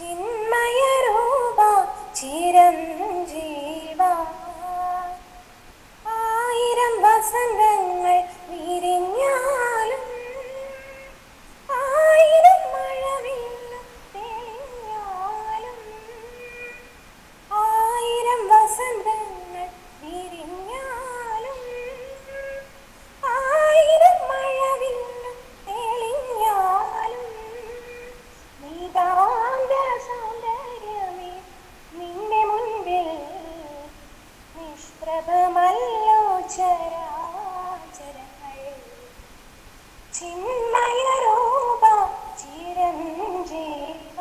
ചിന്മയരൂപ ചിരഞ്ജീവ ആയിരം വസന്തങ്ങൾ വിരിഞ്ഞാലും ആയിരം മഴവില്ല് തെളിഞ്ഞാലും ആയിരം വസന്തങ്ങൾ വിരിഞ്ഞാലും ആയിരം മഴവില്ല് തെളിഞ്ഞാലും നീതാന്ത സൗന്ദര്യമേ നിന്റെ മുൻപിൽ നിഷ്പ്രഭമല്ലോ ചരാചരങ്ങൾ ചിന്മയരൂപ ചിരഞ്ജീവ.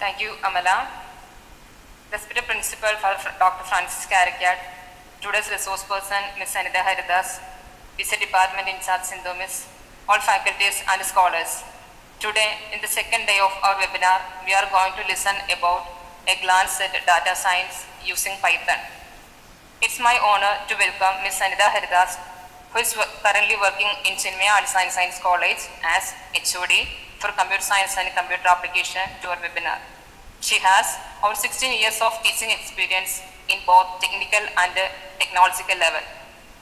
Thank you, Amala. Respected Principal Dr. Francis Caracat, today's resource person Ms. Anita Haridas, Vice Department in charge Sindhu Miss, all faculties and scholars. Today, in the second day of our webinar, we are going to listen about a glance at data science using Python. It's my honor to welcome Ms. Anita Haridas, who is currently working in Chinmaya Arts and Science College as HOD for Computer Science and Computer Application to our webinar. She has over 16 years of teaching experience in both technical and technological level.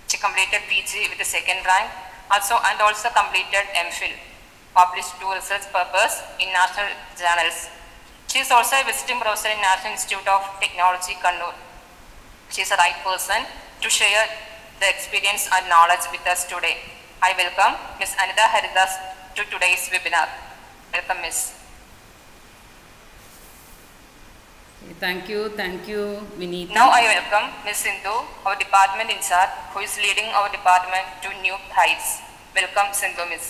She completed PG with the second rank, and also completed MPhil, published 2 research papers in national journals. She is also a visiting professor in National Institute of Technology, Kannur. She is the right person to share the experience and knowledge with us today. I welcome Ms. Anita Haridas to today's webinar. Welcome, Ms. Thank you, Vinita. Now I welcome Ms. Sindhu, our department in charge, who is leading our department to new heights. Welcome, Sindhu, Ms.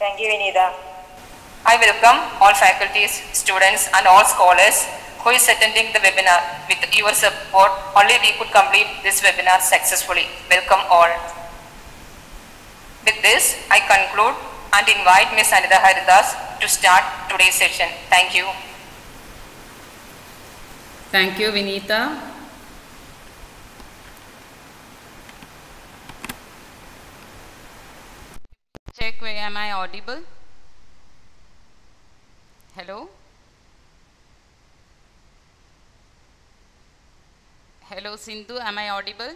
Thank you, Vinita. I welcome all faculties, students and all scholars who is attending the webinar. With your support, only we could complete this webinar successfully. Welcome all. With this, I conclude and invite Ms. Anita Haridas to start today's session. Thank you. Thank you, Vinita. Check, am I audible? Hello? Hello, Sindhu, am I audible?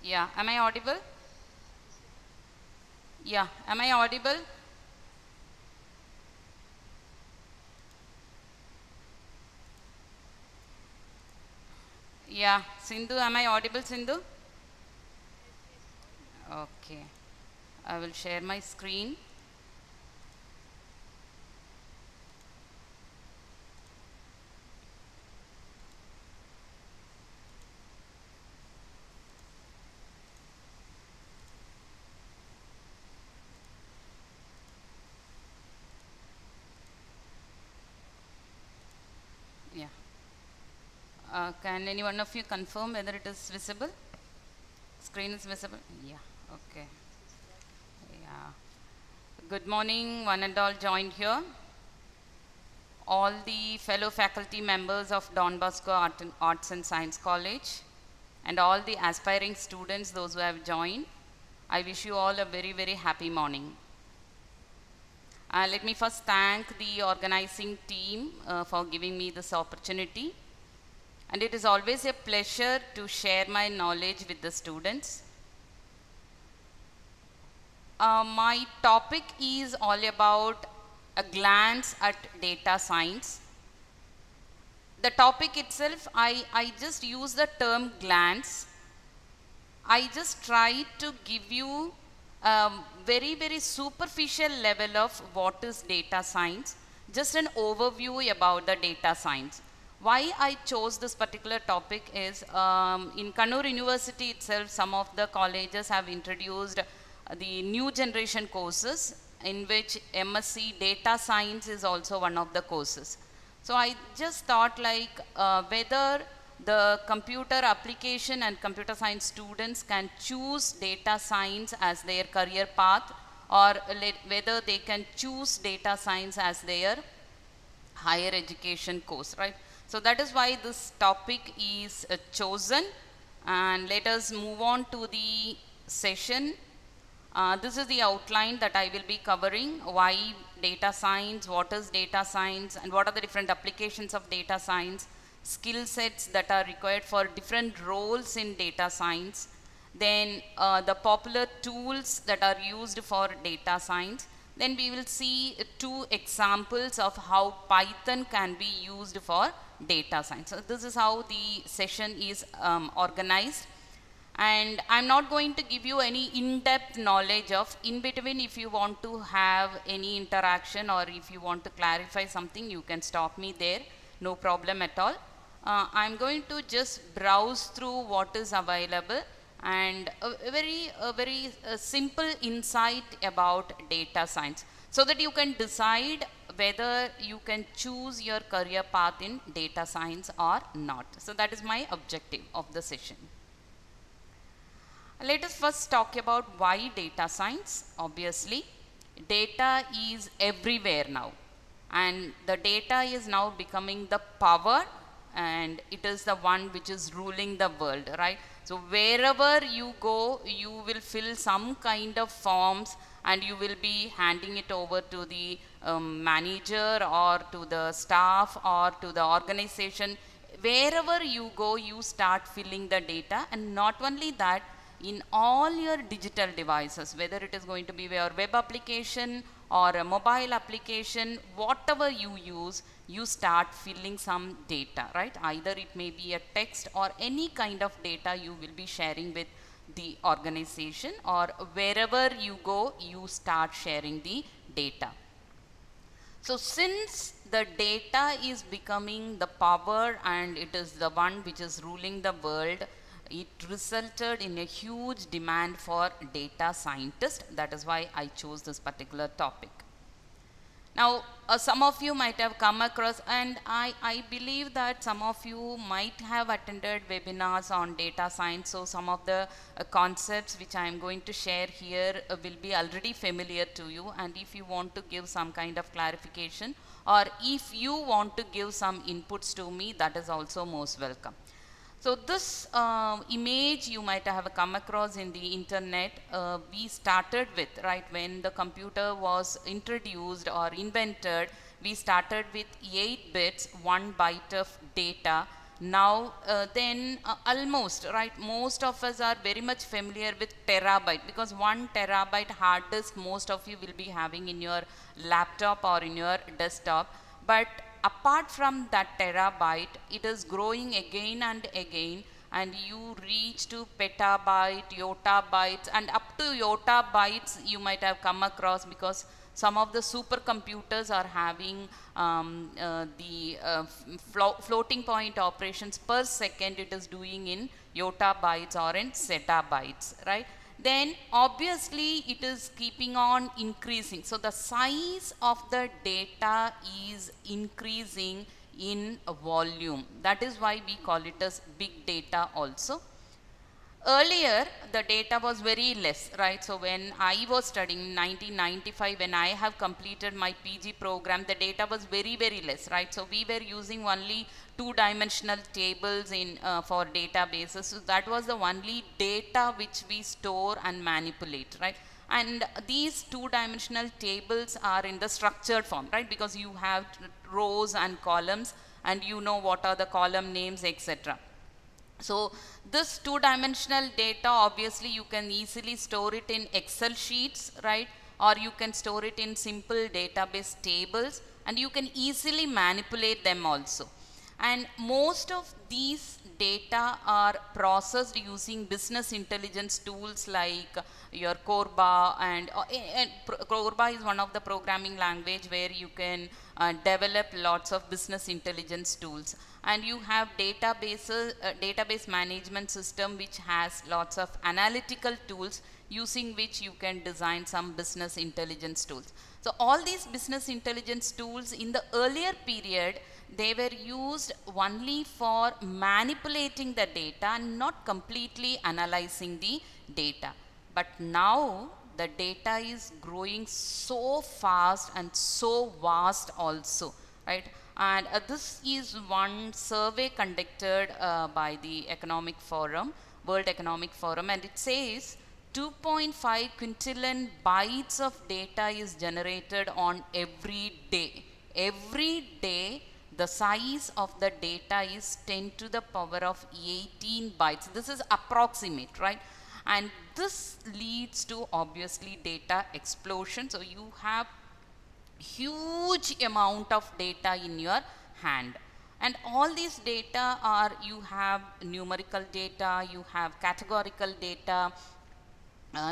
Yeah, am I audible? Yeah, am I audible? Yeah, Sindhu, am I audible, Sindhu? Okay, I will share my screen. Yeah. Can any one of you confirm whether it is visible? Screen is visible? Yeah, okay. Yeah. Good morning, one and all joined here. All the fellow faculty members of Don Bosco Arts and Science College and all the aspiring students, those who have joined, I wish you all a very, very happy morning. Let me first thank the organizing team for giving me this opportunity. And it is always a pleasure to share my knowledge with the students. My topic is all about a glance at data science. The topic itself, I just use the term glance. I just try to give you a very, very superficial level of what is data science, just an overview about the data science. Why I chose this particular topic is in Kannur University itself, some of the colleges have introduced the new generation courses in which MSc Data Science is also one of the courses. So I just thought like whether the computer application and computer science students can choose data science as their career path, or whether they can choose data science as their higher education course, right? So that is why this topic is chosen, And let us move on to the session. This is the outline that I will be covering. Why data science, what is data science, and what are the different applications of data science, skill sets that are required for different roles in data science, then the popular tools that are used for data science. Then we will see two examples of how Python can be used for data science. So this is how the session is organized. And I'm not going to give you any in-depth knowledge of. In between, if you want to have any interaction or if you want to clarify something, you can stop me there, no problem at all. I'm going to just browse through what is available and a very simple insight about data science, so that you can decide whether you can choose your career path in data science or not. So that is my objective of the session. Let us first talk about why data science. Obviously, data is everywhere now, and the data is now becoming the power, and it is the one which is ruling the world, right? So wherever you go, you will fill some kind of forms and you will be handing it over to the manager or to the staff or to the organization. Wherever you go, you start filling the data. And not only that, in all your digital devices, whether it is going to be your web application or a mobile application, whatever you use, you start filling some data, right? Either it may be a text or any kind of data you will be sharing with the organization, or wherever you go, you start sharing the data. So since the data is becoming the power and it is the one which is ruling the world, it resulted in a huge demand for data scientists. That is why I chose this particular topic. Now, some of you might have come across, and I believe that some of you might have attended webinars on data science. So some of the concepts which I am going to share here will be already familiar to you. And if you want to give some kind of clarification, or if you want to give some inputs to me, that is also most welcome. So this image you might have come across in the internet, we started with, right, when the computer was introduced or invented, we started with 8 bits, 1 byte of data. Now almost, right, most of us are very much familiar with terabyte, because 1 terabyte hard disk most of you will be having in your laptop or in your desktop. But apart from that terabyte, it is growing again and again, and you reach to petabyte, yottabytes, and up to yottabytes you might have come across, because some of the supercomputers are having floating point operations per second. It is doing in yottabytes or in zettabytes, right? Then obviously it is keeping on increasing. So the size of the data is increasing in volume. That is why we call it as big data also. Earlier, the data was very less, right? So when I was studying in 1995, when I have completed my PG program, the data was very, very less, right? So we were using only 2-dimensional tables in for databases. So that was the only data which we store and manipulate, right? And these 2-dimensional tables are in the structured form, right? Because you have rows and columns, and you know what are the column names, etc. So this 2-dimensional data, obviously you can easily store it in Excel sheets, right? Or you can store it in simple database tables, and you can easily manipulate them also. And most of these data are processed using business intelligence tools like your Corba, and Corba is one of the programming language where you can develop lots of business intelligence tools. And you have databases, database management system which has lots of analytical tools using which you can design some business intelligence tools. So all these business intelligence tools in the earlier period, they were used only for manipulating the data and not completely analyzing the data. But now the data is growing so fast and so vast also, right? And this is one survey conducted by the Economic Forum, World Economic Forum, and it says 2.5 quintillion bytes of data is generated on every day. Every day, the size of the data is 10 to the power of 18 bytes. This is approximate, right? And this leads to obviously data explosion. So you have huge amount of data in your hand, and all these data are, you have numerical data, you have categorical data,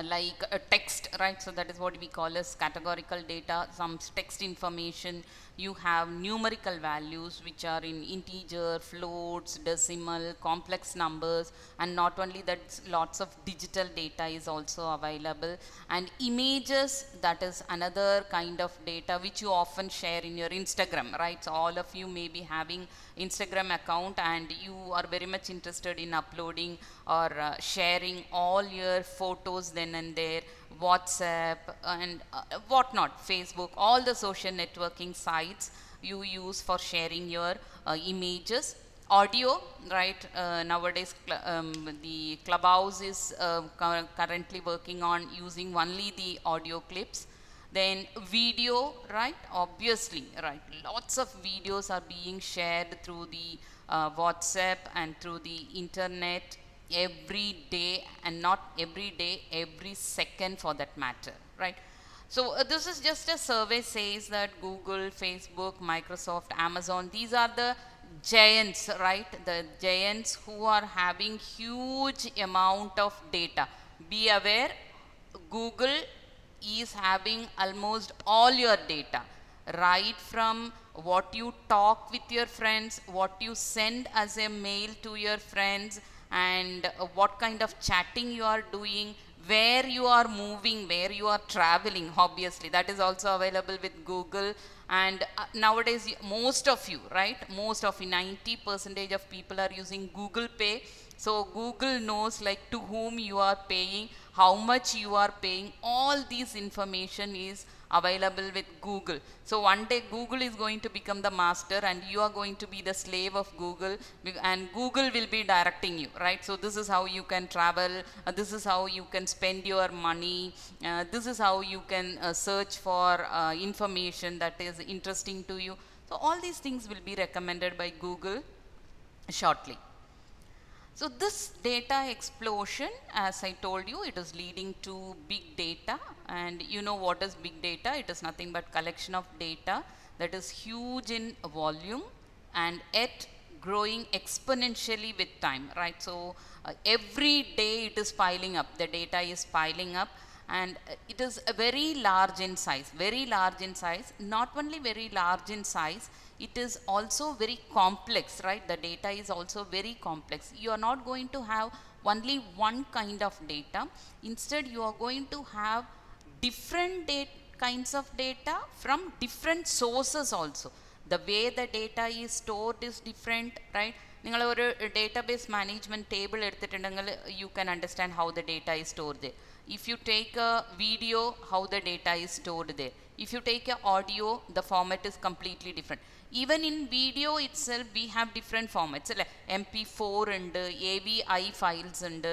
like text, right? So that is what we call as categorical data, some text information. You have numerical values which are in integer, floats, decimal, complex numbers, and not only that, lots of digital data is also available, and images, that is another kind of data which you often share in your Instagram, right? So all of you may be having Instagram account and you are very much interested in uploading or sharing all your photos then and there, WhatsApp and whatnot, Facebook, all the social networking sites you use for sharing your images. Audio, right? Nowadays the Clubhouse is currently working on using only the audio clips. Then video, right? Obviously, right? Lots of videos are being shared through the WhatsApp and through the internet every day, and not every day, every second for that matter, right? So this is just a survey says that Google, Facebook, Microsoft, Amazon, these are the giants, right? The giants who are having huge amount of data. Be aware, Google is having almost all your data, right from what you talk with your friends, what you send as a mail to your friends, and what kind of chatting you are doing, where you are moving, where you are traveling, obviously that is also available with Google. And nowadays most of you, right, most of you, 90% of people are using Google Pay. So Google knows like to whom you are paying, how much you are paying, all these information is available with Google. So one day Google is going to become the master and you are going to be the slave of Google, and Google will be directing you, right? So this is how you can travel, this is how you can spend your money, this is how you can search for information that is interesting to you. So all these things will be recommended by Google shortly. So this data explosion, as I told you, it is leading to big data, and you know what is big data? It is nothing but collection of data that is huge in volume and yet growing exponentially with time, right? So every day it is piling up, the data is piling up, and it is a very large in size, very large in size. Not only very large in size, it is also very complex, right? The data is also very complex. You are not going to have only one kind of data. Instead, you are going to have different kinds of data from different sources also. The way the data is stored is different, right? നിങ്ങൾ ഒരു database management table എടുത്തിട്ടുണ്ടെങ്കിൽ you can understand how the data is stored there. If you take a video, how the data is stored there. If you take a audio, the format is completely different. Even in video itself, we have different formats. MP4 and AVI files and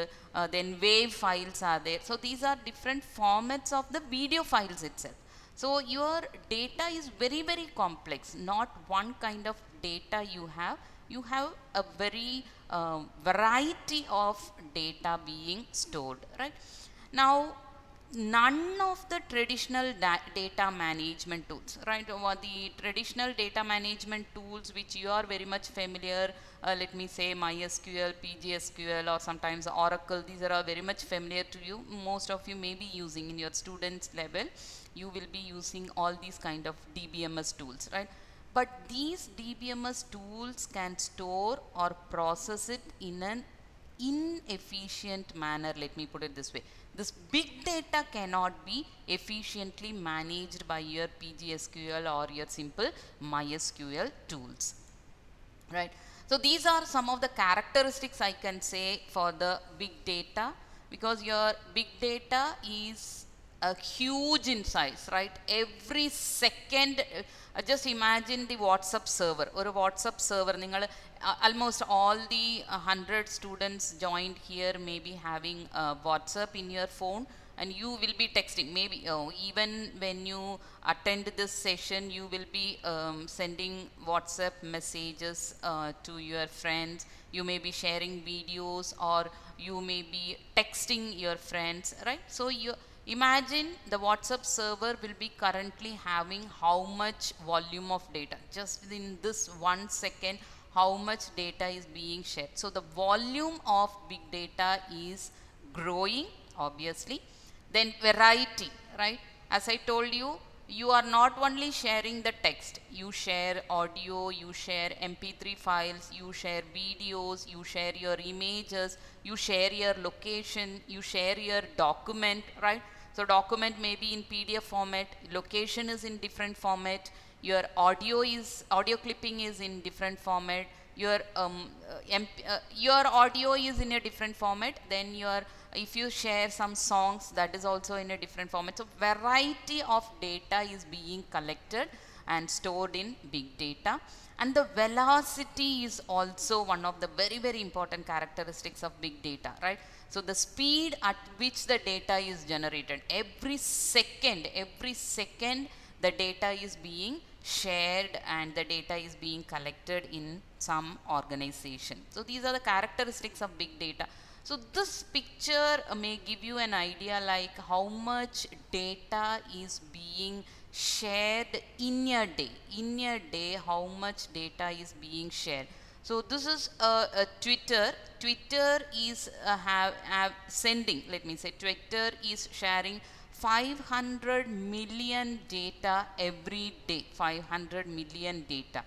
then WAV files are there. So these are different formats of the video files itself. So your data is very, very complex. Not one kind of data you have. You have a very variety of data being stored, right? Now, none of the traditional data management tools, right? Or the traditional data management tools which you are very much familiar, let me say MySQL, PGSQL, or sometimes Oracle, these are very much familiar to you. Most of you may be using in your students level, you will be using all these kind of DBMS tools, right? But these DBMS tools can store or process it in an inefficient manner, let me put it this way. This big data cannot be efficiently managed by your PGSQL or your simple MySQL tools, right? So these are some of the characteristics I can say for the big data, because your big data is a huge in size, right? Every second, just imagine the WhatsApp server or a WhatsApp server. Almost all the 100 students joined here may be having WhatsApp in your phone, and you will be texting. Maybe even when you attend this session, you will be sending WhatsApp messages to your friends. You may be sharing videos, or you may be texting your friends, right? So you imagine the WhatsApp server will be currently having how much volume of data. Just in this 1 second, how much data is being shared. So the volume of big data is growing, obviously. Then variety, right? As I told you, you are not only sharing the text, you share audio, you share MP3 files, you share videos, you share your images, you share your location, you share your document, right? So document may be in PDF format, location is in different format, your audio clipping is in different format, your audio is in a different format, then if you share some songs, that is also in a different format. So variety of data is being collected and stored in big data. And the velocity is also one of the very, very important characteristics of big data, right? So the speed at which the data is generated, every second the data is being shared and the data is being collected in some organization. So these are the characteristics of big data. So this picture may give you an idea like how much data is being shared in a day. In a day, how much data is being shared. So this is a Twitter. Twitter is sending, let me say, Twitter is sharing 500 million data every day. 500 million data.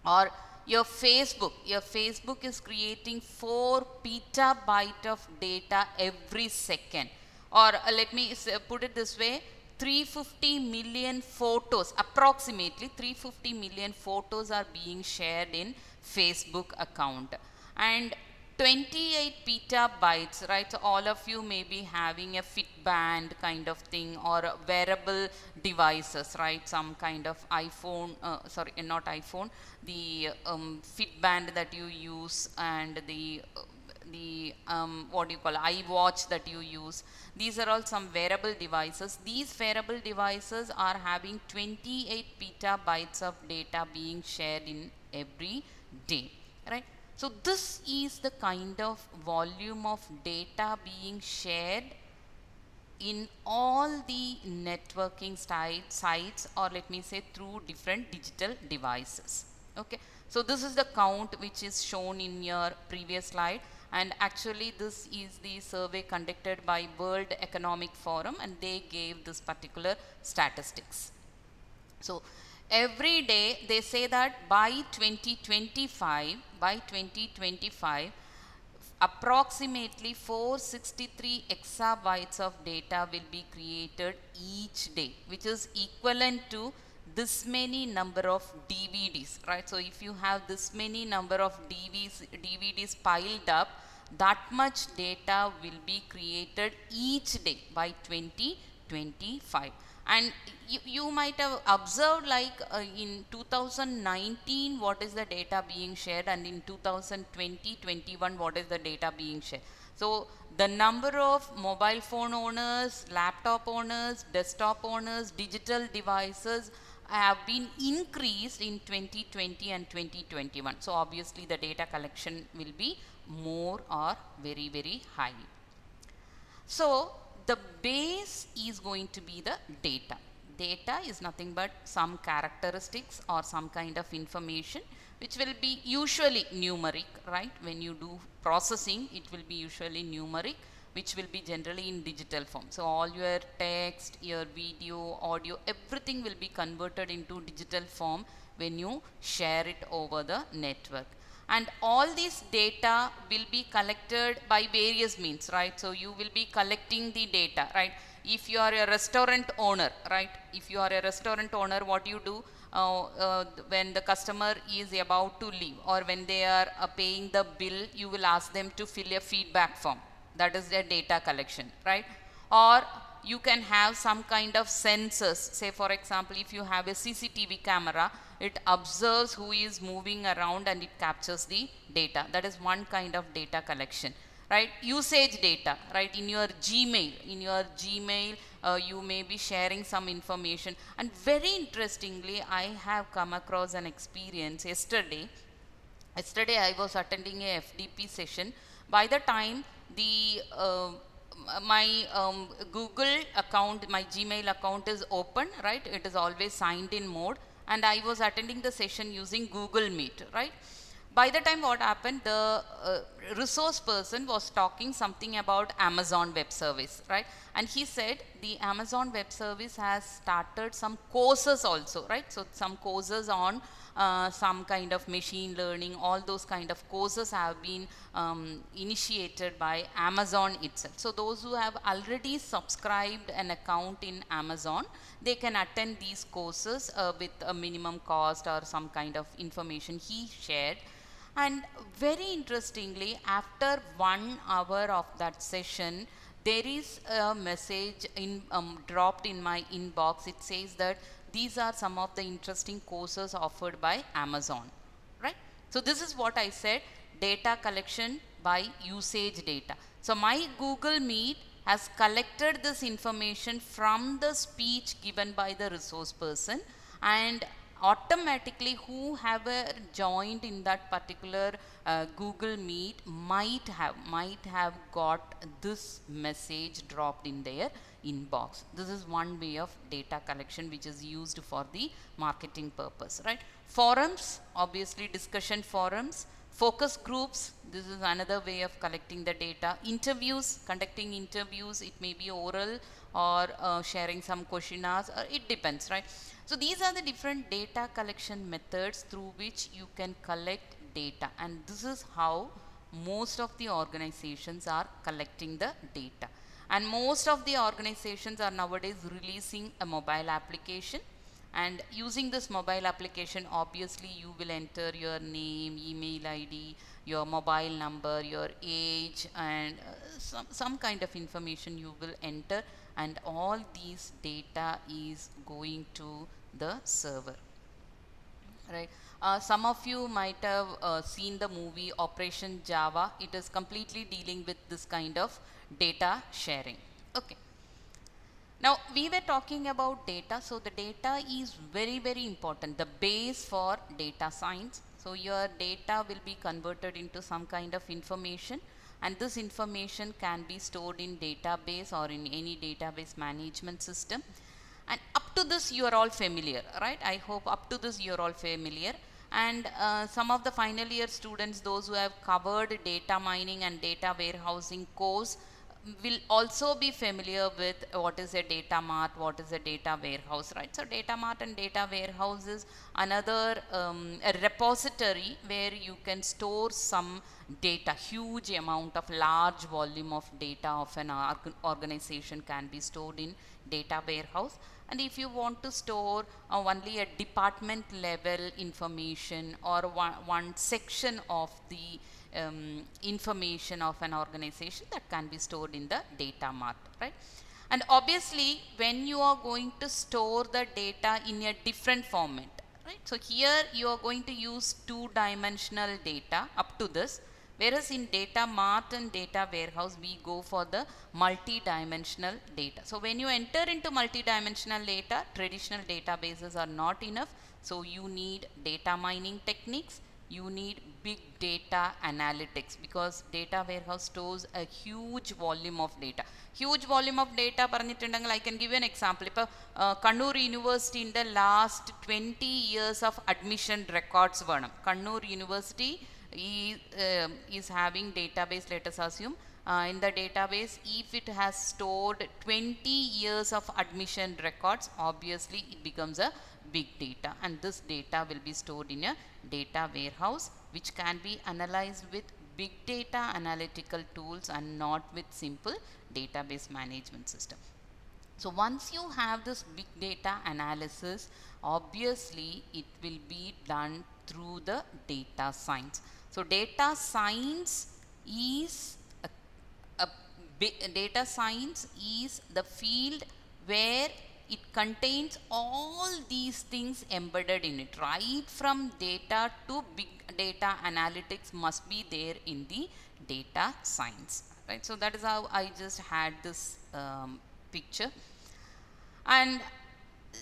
Or your Facebook is creating 4 petabyte of data every second. Or let me put it this way, 350 million photos, approximately 350 million photos are being shared in Facebook account. And 28 petabytes, right? So all of you may be having a Fitband kind of thing, or wearable devices, right? Some kind of iPhone, sorry, not iPhone, the Fitband that you use, and the what do you call, iWatch that you use. These are all some wearable devices. These wearable devices are having 28 petabytes of data being shared in every day, right? So this is the kind of volume of data being shared in all the networking sites, or let me say through different digital devices. Okay, so this is the count which is shown in your previous slide, and actually this is the survey conducted by World Economic Forum, and they gave this particular statistics. So every day they say that by 2025, approximately 463 exabytes of data will be created each day, which is equivalent to this many number of DVDs, right? So if you have this many number of DVDs piled up, that much data will be created each day by 2025. And you might have observed, like in 2019 what is the data being shared, and in 2020-21 what is the data being shared. So the number of mobile phone owners, laptop owners, desktop owners, digital devices have been increased in 2020 and 2021. So obviously the data collection will be more or very, very high. So the base is going to be the data. Data is nothing but some characteristics or some kind of information which will be usually numeric, right? When you do processing, it will be usually numeric, which will be generally in digital form. So all your text, your video, audio, everything will be converted into digital form when you share it over the network. And all this data will be collected by various means, right? So you will be collecting the data, right? If you are a restaurant owner, right? If you are a restaurant owner, what you do when the customer is about to leave, or when they are paying the bill, you will ask them to fill a feedback form. That is their data collection, right? Or you can have some kind of sensors. Say for example, if you have a CCTV camera, it observes who is moving around and it captures the data. That is one kind of data collection, right? Usage data, right? In your Gmail, you may be sharing some information. And very interestingly, I have come across an experience yesterday. Yesterday I was attending a FDP session. By the time the my Google account, my Gmail account is open, right? It is always signed in mode, and I was attending the session using Google Meet, right? By the time what happened, the resource person was talking something about Amazon Web Service, right? And he said the Amazon Web Service has started some courses also, right? So some courses on some kind of machine learning, all those kind of courses have been initiated by Amazon itself. So those who have already subscribed an account in Amazon, they can attend these courses with a minimum cost or some kind of information he shared. And very interestingly, after 1 hour of that session, there is a message dropped in my inbox. It says that these are some of the interesting courses offered by Amazon, right? So this is what I said, data collection by usage data. So my Google Meet has collected this information from the speech given by the resource person, and automatically whoever joined in that particular Google Meet might have got this message dropped in their inbox. This is one way of data collection which is used for the marketing purpose, right? Forums, obviously discussion forums. Focus groups, this is another way of collecting the data. Interviews, conducting interviews, it may be oral or sharing some questionnaires, it depends, right? So these are the different data collection methods through which you can collect data, and this is how most of the organizations are collecting the data. And most of the organizations are nowadays releasing a mobile application, and using this mobile application, obviously you will enter your name, email ID, your mobile number, your age, and some kind of information you will enter, and all these data is going to the server, right? Some of you might have seen the movie Operation Java. It is completely dealing with this kind of data sharing. Okay. Now we were talking about data, so the data is very, very important, the base for data science. So your data will be converted into some kind of information, and this information can be stored in database or in any database management system. And up to this you are all familiar, right? I hope up to this you are all familiar. And some of the final year students, those who have covered data mining and data warehousing course, will also be familiar with what is a data mart, what is a data warehouse, right? So data mart and data warehouse is another a repository where you can store some data. Huge amount of large volume of data of an organization can be stored in data warehouse. And if you want to store only a department level information or one section of the information of an organization, that can be stored in the data mart, right? And obviously when you are going to store the data in a different format, right? So here you are going to use two-dimensional data up to this, whereas in data mart and data warehouse we go for the multi-dimensional data. So when you enter into multi-dimensional data, traditional databases are not enough, so you need data mining techniques, you need big data analytics, because data warehouse stores a huge volume of data. Huge volume of data പറഞ്ഞിട്ടുണ്ടെങ്കിൽ I can give you an example. ഇപ്പോൾ Kannur University in the last 20 years of admission records വേണം. Kannur University is having database, let us assume, in the database, if it has stored 20 years of admission records, obviously it becomes a big data, and this data will be stored in a data warehouse, which can be analyzed with big data analytical tools and not with simple database management system. So once you have this big data analysis, obviously it will be done through the data science. So data science is a data science is the field where it contains all these things embedded in it, right from data to big data analytics must be there in the data science, right? So that is how I just had this picture. And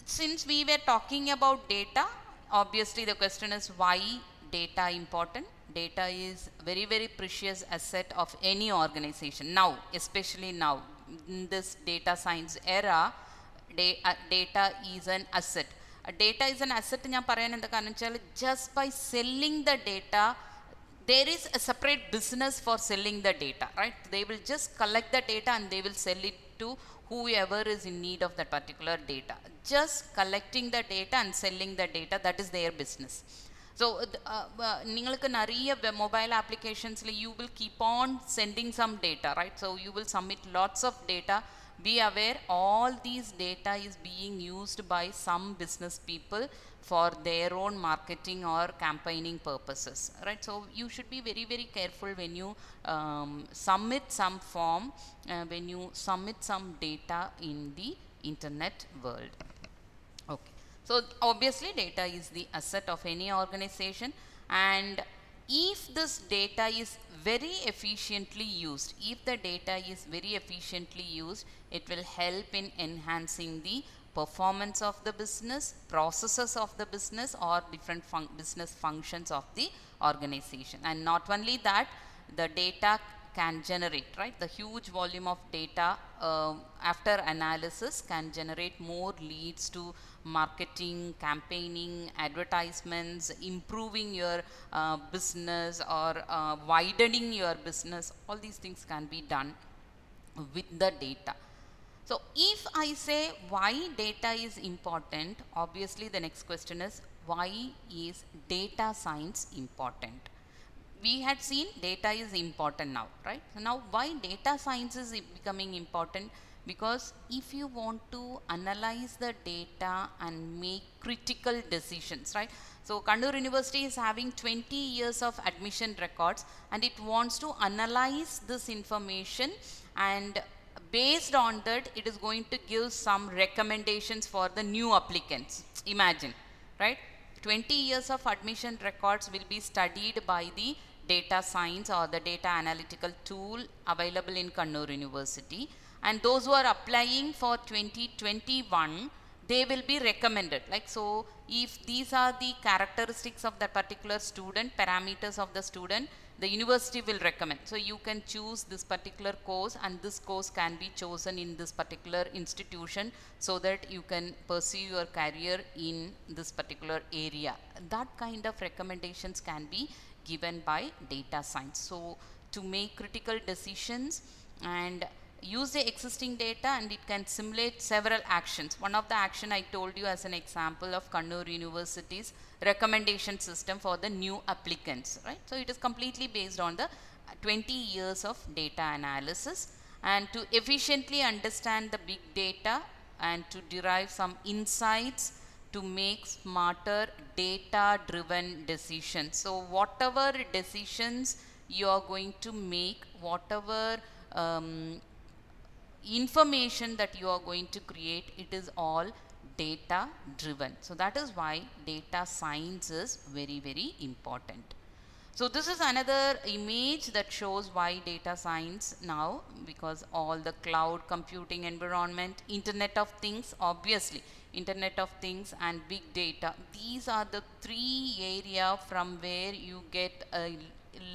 since we were talking about data, obviously the question is why data important? Data is very, very precious asset of any organization. Now, especially now, in this data science era, data is an asset. Data is an asset, just by selling the data, there is a separate business for selling the data, right? They will just collect the data and they will sell it to whoever is in need of that particular data. Just collecting the data and selling the data, that is their business. So, mobile applications, you will keep on sending some data, right? So, you will submit lots of data. Be aware, all these data is being used by some business people for their own marketing or campaigning purposes, right? So, you should be very, very careful when you submit some form, when you submit some data in the internet world. Okay. So, obviously data is the asset of any organization, and if this data is very efficiently used, if the data is very efficiently used, it will help in enhancing the performance of the business, processes of the business, or different business functions of the organization. And not only that, the data can generate, right? The huge volume of data after analysis can generate more leads to marketing, campaigning, advertisements, improving your business, or widening your business. All these things can be done with the data. So, if I say why data is important, obviously the next question is why is data science important? We had seen data is important now, right? So now why data science is becoming important? Because if you want to analyze the data and make critical decisions, right? So Kannur University is having 20 years of admission records, and it wants to analyze this information, and based on that it is going to give some recommendations for the new applicants. Imagine, right? 20 years of admission records will be studied by the data science or the data analytical tool available in Kannur University, and those who are applying for 2021, they will be recommended. Like, so if these are the characteristics of that particular student, parameters of the student, the university will recommend. So you can choose this particular course, and this course can be chosen in this particular institution so that you can pursue your career in this particular area. That kind of recommendations can be given by data science. So to make critical decisions and use the existing data, and it can simulate several actions. One of the action I told you as an example of Kannur University's recommendation system for the new applicants, right? So it is completely based on the 20 years of data analysis, and to efficiently understand the big data and to derive some insights to make smarter data driven decisions. So whatever decisions you are going to make, whatever information that you are going to create, it is all data driven. So that is why data science is very, very important. So this is another image that shows why data science now, because all the cloud computing environment, Internet of Things, obviously Internet of Things and big data, these are the three areas from where you get a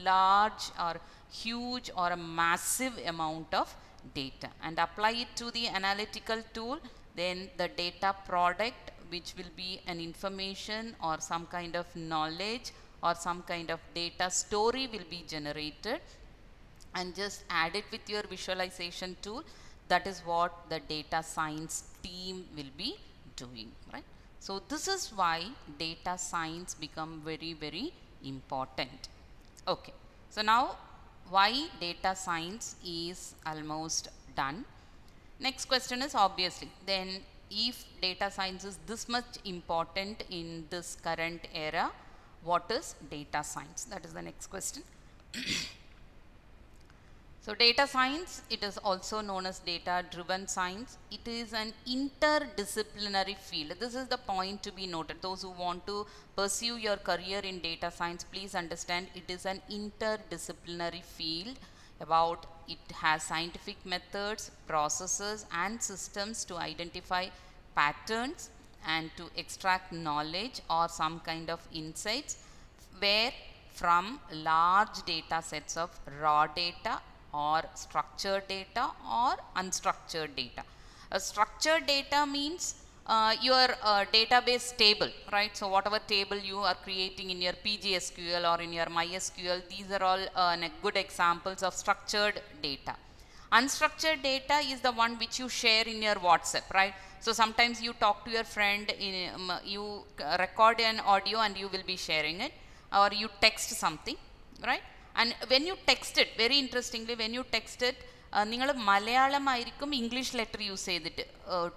large or huge or a massive amount of data, and apply it to the analytical tool. Then the data product, which will be an information or some kind of knowledge or some kind of data story, will be generated, and just add it with your visualization tool. That is what the data science team will be doing, right? So this is why data science become very, very important. Okay, so now why data science is almost done. Next question is, obviously, then if data science is this much important in this current era, what is data science? That is the next question. So data science, it is also known as data-driven science. It is an interdisciplinary field. This is the point to be noted. Those who want to pursue your career in data science, please understand it is an interdisciplinary field. About it has scientific methods, processes and systems to identify patterns and to extract knowledge or some kind of insights where from large data sets of raw data or structured data or unstructured data. A structured data means your database table, right? So whatever table you are creating in your PGSQL or in your MySQL, these are all good examples of structured data. Unstructured data is the one which you share in your WhatsApp, right? So sometimes you talk to your friend, you record an audio and you will be sharing it, or you text something, right? And when you text it, very interestingly, when you text it, നിങ്ങൾ മലയാളമായിരിക്കും English letter use ചെയ്തിട്ട്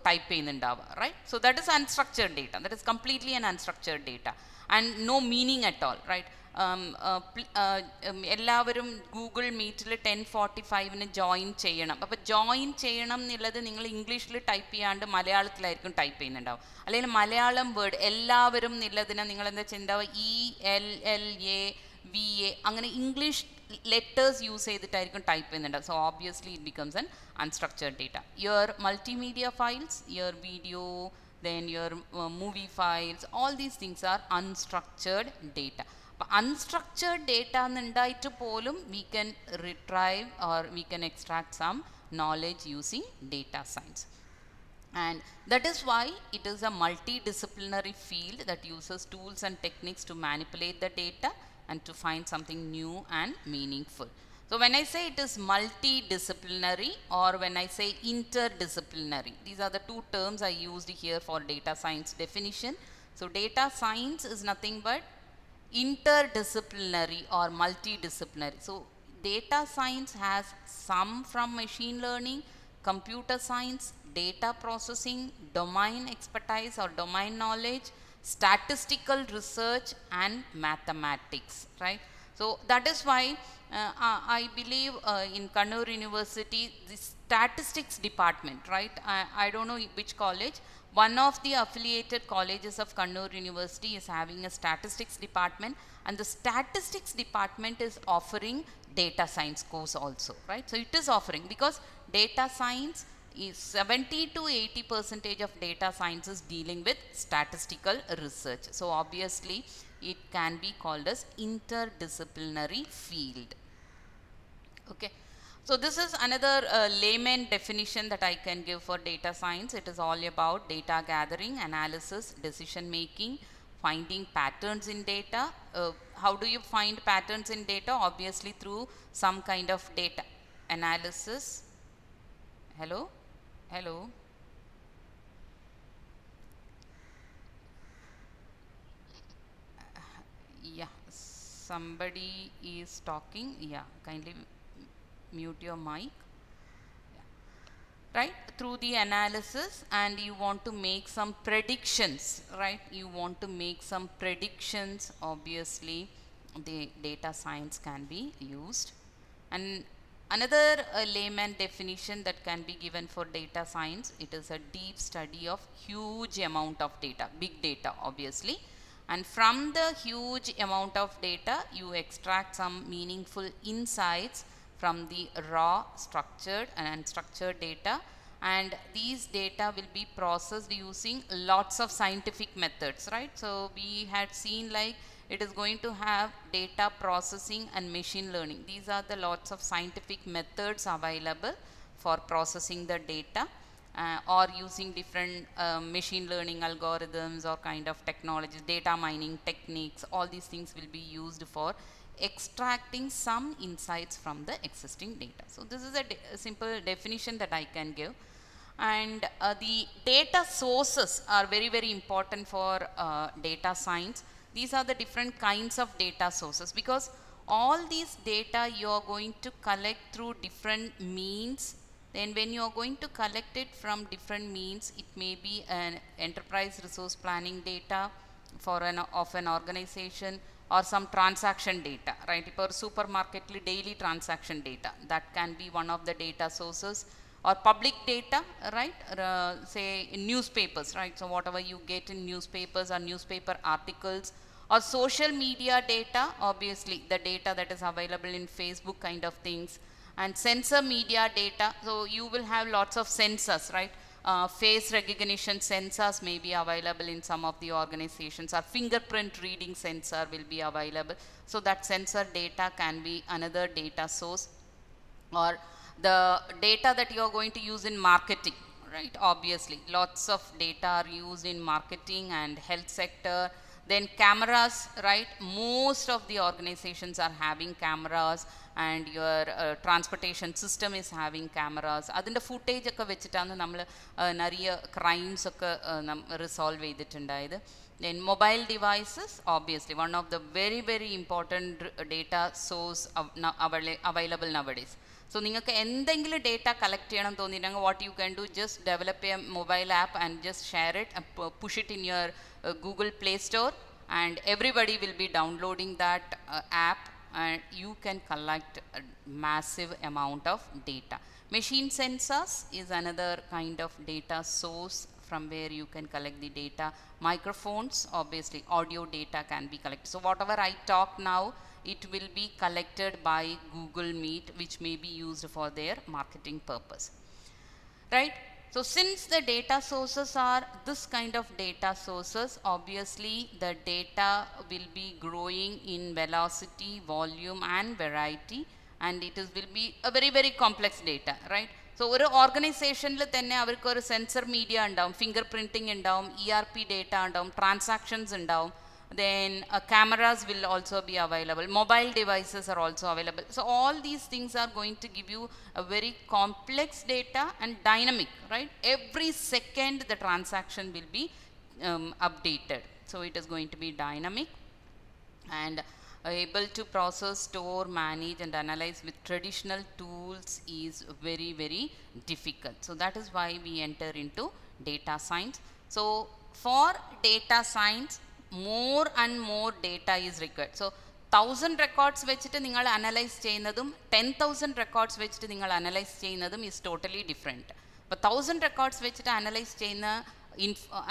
type ചെയ്യുന്നുണ്ടാവുക, right? So that is unstructured data, that is completely an unstructured data and no meaning at all, right? എല്ലാവരും Google മീറ്റിൽ 10:45 join ചെയ്യണം. അപ്പോൾ join ചെയ്യണം എന്നുള്ളത് നിങ്ങൾ ഇംഗ്ലീഷിൽ ടൈപ്പ് ചെയ്യാണ്ട് മലയാളത്തിലായിരിക്കും ടൈപ്പ് ചെയ്യുന്നുണ്ടാവും. അല്ലെങ്കിൽ മലയാളം വേർഡ് എല്ലാവരും എന്നുള്ളതിനെ നിങ്ങൾ എന്താ ചെയ്യുന്നുണ്ടാവുക, ELLAVA അങ്ങനെ ഇംഗ്ലീഷ് ലെറ്റേഴ്സ് യൂസ് ചെയ്തിട്ടായിരിക്കും ടൈപ്പ് ചെയ്യുന്നുണ്ടാവും. So obviously it becomes an unstructured data. Your multimedia files, your video, then your movie files, all these things are unstructured data. But unstructured data nundaittu polum we can retrieve or we can extract some knowledge using data science. And that is why it is a multidisciplinary field that uses tools and techniques to manipulate the data and to find something new and meaningful. So when I say it is multidisciplinary or when I say interdisciplinary, these are the two terms I used here for data science definition. So data science is nothing but interdisciplinary or multidisciplinary. So data science has some from machine learning, computer science, data processing, domain expertise or domain knowledge, statistical research and mathematics, right? So that is why I believe in Kannur University, the statistics department, right? I don't know which college. One of the affiliated colleges of Kannur University is having a statistics department, and the statistics department is offering data science course also, right? So it is offering because data science is 70 to 80% of data science is dealing with statistical research. So obviously it can be called as interdisciplinary field. Okay, so this is another layman definition that I can give for data science. It is all about data gathering, analysis, decision making, finding patterns in data. How do you find patterns in data? Obviously through some kind of data analysis. Hello? Yeah, somebody is talking. Yeah, kindly mute your mic. Yeah. Right, through the analysis, and you want to make some predictions, right? You want to make some predictions. Obviously the data science can be used. And another layman definition that can be given for data science, it is a deep study of huge amount of data, big data obviously, and from the huge amount of data you extract some meaningful insights from the raw, structured and unstructured data, and these data will be processed using lots of scientific methods, right? So we had seen like it is going to have data processing and machine learning. These are the lots of scientific methods available for processing the data or using different machine learning algorithms or kind of technologies, data mining techniques. All these things will be used for extracting some insights from the existing data. So this is a simple definition that I can give. And the data sources are very, very important for data science. These are the different kinds of data sources, because all these data you are going to collect through different means. Then when you are going to collect it from different means, it may be an enterprise resource planning data for an organization, or some transaction data, right? For supermarket daily transaction data, that can be one of the data sources, or public data, right? Say in newspapers, right? So whatever you get in newspapers or newspaper articles, or social media data, obviously the data that is available in Facebook kind of things, and sensor media data. So you will have lots of sensors, right? Face recognition sensors may be available in some of the organizations, or fingerprint reading sensor will be available. So that sensor data can be another data source. Or the data that you are going to use in marketing, right? Obviously lots of data are used in marketing and health sector. Then cameras, right? Most of the organizations are having cameras, and your transportation system is having cameras. Adinte footage okke vechittana nammal nariya crimes okke resolve cheyidittundayidu. Then mobile devices, obviously one of the very very important data source available nowadays. So നിങ്ങൾക്ക് എന്തെങ്കിലും data collect ചെയ്യണം തോന്നിയിട്ടുണ്ടെങ്കിൽ what you can do, just develop a mobile app and just share it and push it in your Google Play Store, and everybody will be downloading that app, and you can collect a massive amount of data. Machine sensors is another kind of data source from where you can collect the data. Microphones, obviously audio data can be collected. So whatever I talk now, it will be collected by Google Meet, which may be used for their marketing purpose, right? So since the data sources are this kind of data sources, obviously the data will be growing in velocity, volume and variety, and it will be a very very complex data, right? So ഒരു ഓർഗനൈസേഷനിൽ തന്നെ അവർക്ക് ഒരു sensor media ഉണ്ടാവും, finger printing ഉണ്ടാവും, ERP data ഉണ്ടാവും, transactions ഉണ്ടാവും. Then cameras will also be available, mobile devices are also available. So all these things are going to give you a very complex data and dynamic, right? Every second the transaction will be updated. So it is going to be dynamic and able to process, store, manage and analyze with traditional tools is very very difficult. So that is why we enter into data science. So for data science, more and more data is required. So 1000 records vechittu ningal analyze cheynadum 10000 records vechittu ningal analyze cheynadum is totally different. But 1000 records vechittu analyze cheyna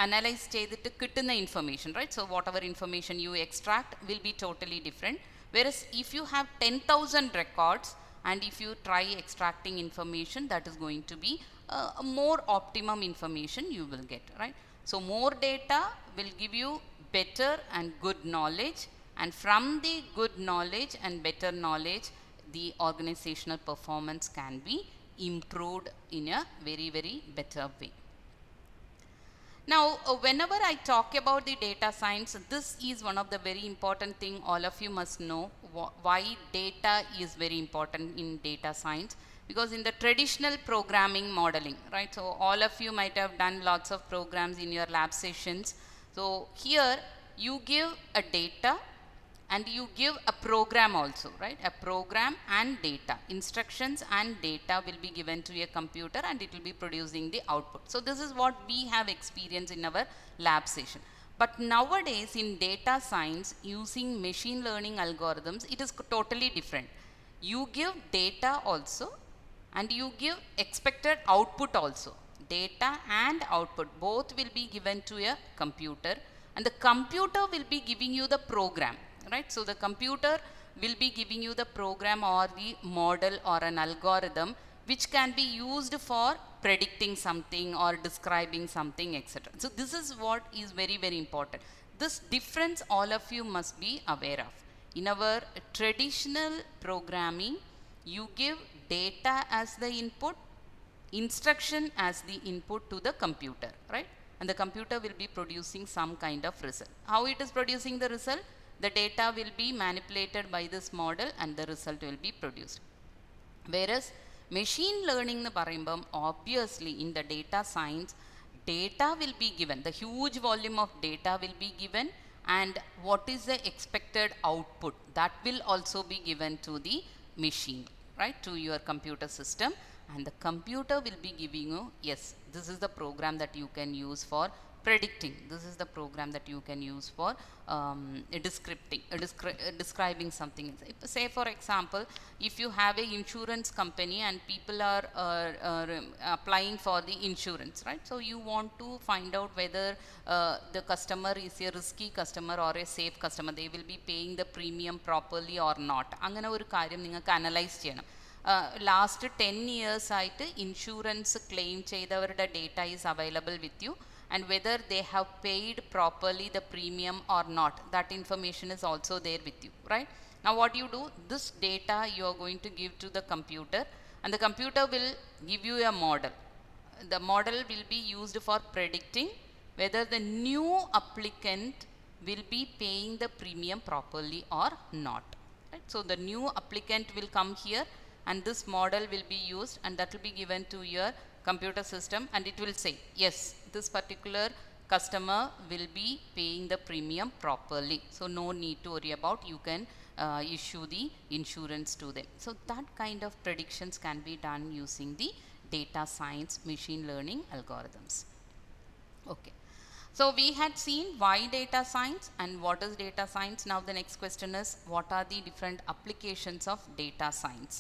analyze cheyidittu kittunna information, right? So whatever information you extract will be totally different. Whereas if you have 10000 records and if you try extracting information, that is going to be a more optimum information you will get, right? So more data will give you better and good knowledge, and from the good knowledge and better knowledge, the organizational performance can be improved in a very very better way. Now whenever I talk about the data science, this is one of the very important thing all of you must know, why data is very important in data science. Because in the traditional programming modeling, right? So all of you might have done lots of programs in your lab sessions. So here you give a data and you give a program also, right? A program and data, instructions and data will be given to a computer and it will be producing the output. So this is what we have experienced in our lab session. But nowadays in data science, using machine learning algorithms, it is totally different. You give data also and you give expected output also. Data and output both will be given to a computer, and the computer will be giving you the program, right? So the computer will be giving you the program or the model or an algorithm which can be used for predicting something or describing something, etc. So this is what is very very important. This difference all of you must be aware of. In our traditional programming, you give data as the input, instruction as the input to the computer, right? And the computer will be producing some kind of result. How it is producing the result? The data will be manipulated by this model and the result will be produced. Whereas machine learning nu parayumbam, obviously in the data science, data will be given, the huge volume of data will be given, and what is the expected output, that will also be given to the machine, right? To your computer system, and the computer will be giving you, yes, this is the program that you can use for predicting. This is the program that you can use for describing something. Say for example, if you have a insurance company and people are applying for the insurance, right? So you want to find out whether the customer is a risky customer or a safe customer. They will be paying the premium properly or not. Angana oru karyam ningalku analyze cheyanam. Last 10 years ആയിട്ട് insurance claim ചെയ്തവരുടെ data is available with you and whether they have paid properly the premium or not, that information is also there with you, right? Now what you do, this data you are going to give to the computer, and the computer will give you a model. The model will be used for predicting whether the new applicant will be paying the premium properly or not, right? So the new applicant will come here and this model will be used, and that will be given to your computer system, and it will say yes, this particular customer will be paying the premium properly, so no need to worry about, you can issue the insurance to them. So that kind of predictions can be done using the data science machine learning algorithms. Okay, so we had seen why data science and what is data science. Now the next question is, what are the different applications of data science?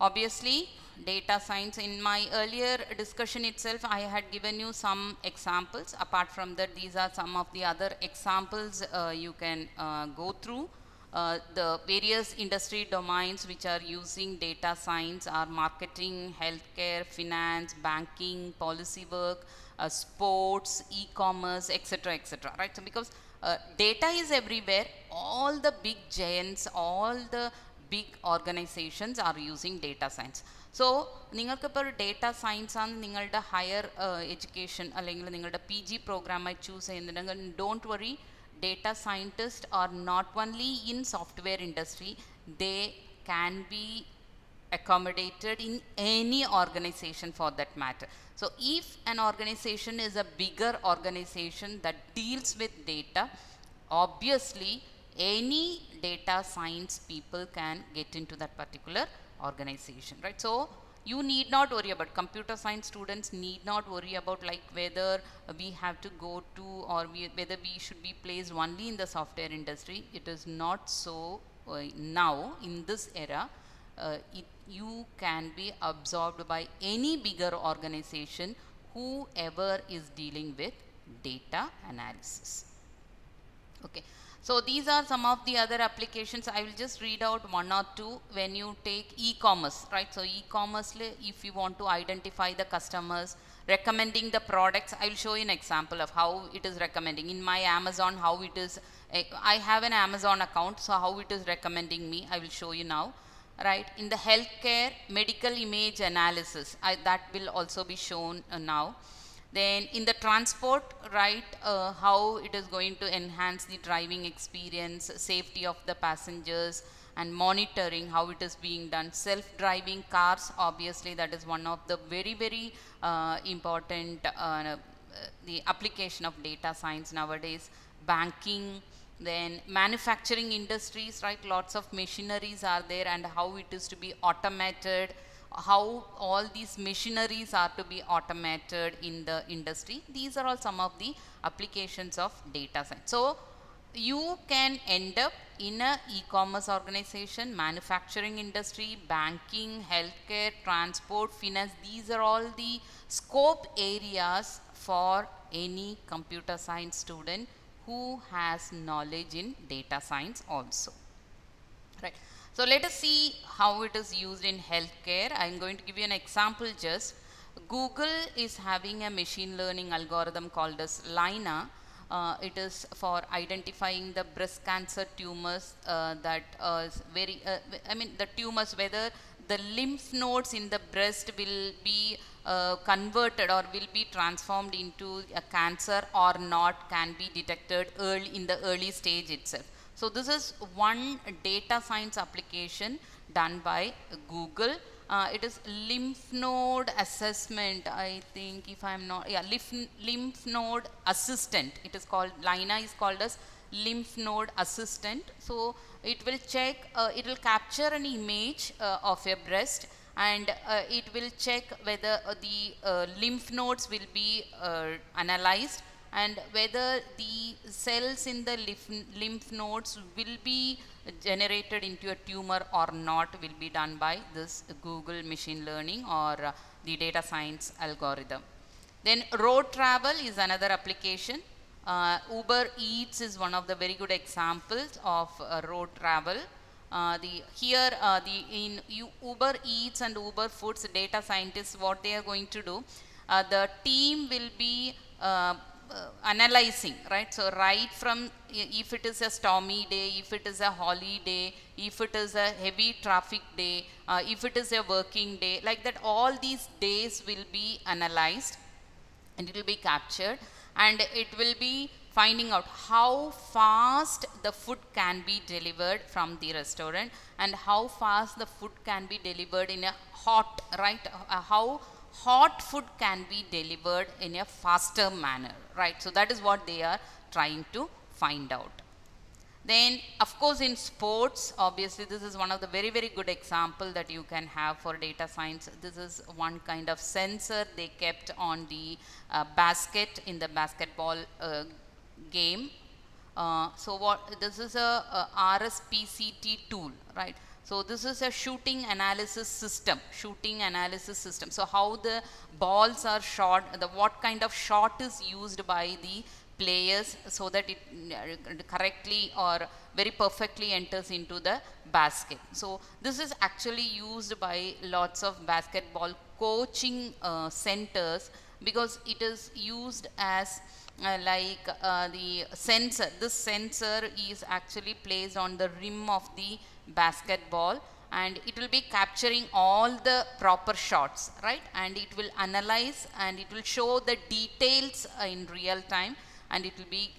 Obviously, data science, in my earlier discussion itself, I had given you some examples. Apart from that, these are some of the other examples you can go through. The various industry domains which are using data science are marketing, healthcare, finance, banking, policy work, sports, e-commerce, etc., etc., right? So because data is everywhere, all the big giants, all the big organizations are using data science. So നിങ്ങൾക്ക് ഇപ്പോൾ ഒരു data science ആണ് നിങ്ങളുടെ higher education അല്ലെങ്കിൽ നിങ്ങളുടെ PG പ്രോഗ്രാമായി choose ചെയ്യുന്നുണ്ടെങ്കിൽ don't worry, data scientists are not only in software industry, they can be accommodated in any organization for that matter. So if an organization is a bigger organization that deals with data, obviously any data science people can get into that particular organization, right? So you need not worry about, computer science students need not worry about like whether we have to go to or whether we should be placed only in the software industry. It is not so now in this era. You can be absorbed by any bigger organization, whoever is dealing with data analysis. Okay, so these are some of the other applications. I will just read out one or two. When you take e-commerce, right? So e-commerce, if you want to identify the customers, recommending the products, I will show you an example of how it is recommending. In my Amazon, how it is, I have an Amazon account, so how it is recommending me, I will show you now, right? In the healthcare, medical image analysis, that will also be shown now. Then in the transport, right, how it is going to enhance the driving experience, safety of the passengers, and monitoring how it is being done. Self-driving cars, obviously that is one of the very, very important the application of data science nowadays. Banking, then manufacturing industries, right, lots of machineries are there, and how it is to be automated, how all these machineries are to be automated in the industry. These are all some of the applications of data science. So you can end up in a e-commerce organization, manufacturing industry, banking, healthcare, transport, finance. These are all the scope areas for any computer science student who has knowledge in data science also, right? So let us see how it is used in healthcare. I am going to give you an example just. Google is having a machine learning algorithm called as Lina. It is for identifying the breast cancer tumors that is very, the tumors, whether the lymph nodes in the breast will be converted or will be transformed into a cancer or not, can be detected early in the early stage itself. So this is one data science application done by Google. It is lymph node assessment, I think, if I am not, yeah, lymph node assistant. It is called, Lina is called as lymph node assistant. So it will check, it will capture an image of a breast, and it will check whether the lymph nodes will be analyzed, and whether the cells in the lymph nodes will be generated into a tumor or not will be done by this Google machine learning or the data science algorithm. Then road travel is another application. Uber Eats is one of the very good examples of road travel. In Uber Eats and Uber Foods, data scientists, what they are going to do, the team will be analyzing, right? So right from if it is a stormy day, if it is a holiday, if it is a heavy traffic day, if it is a working day, like that, all these days will be analyzed and it will be captured, and it will be finding out how fast the food can be delivered from the restaurant and how fast the food can be delivered in a hot, right? How hot food can be delivered in a faster manner, right? So that is what they are trying to find out. Then of course in sports, obviously this is one of the very, very good example that you can have for data science. This is one kind of sensor they kept on the basket in the basketball game. This is a RSPCT tool, right? So this is a shooting analysis system. So how the balls are shot, what kind of shot is used by the players so that it correctly or very perfectly enters into the basket. So this is actually used by lots of basketball coaching centers, because it is used as the sensor. This sensor is actually placed on the rim of the basketball, and it will be capturing all the proper shots, right? And it will analyze and it will show the details in real time, and it will be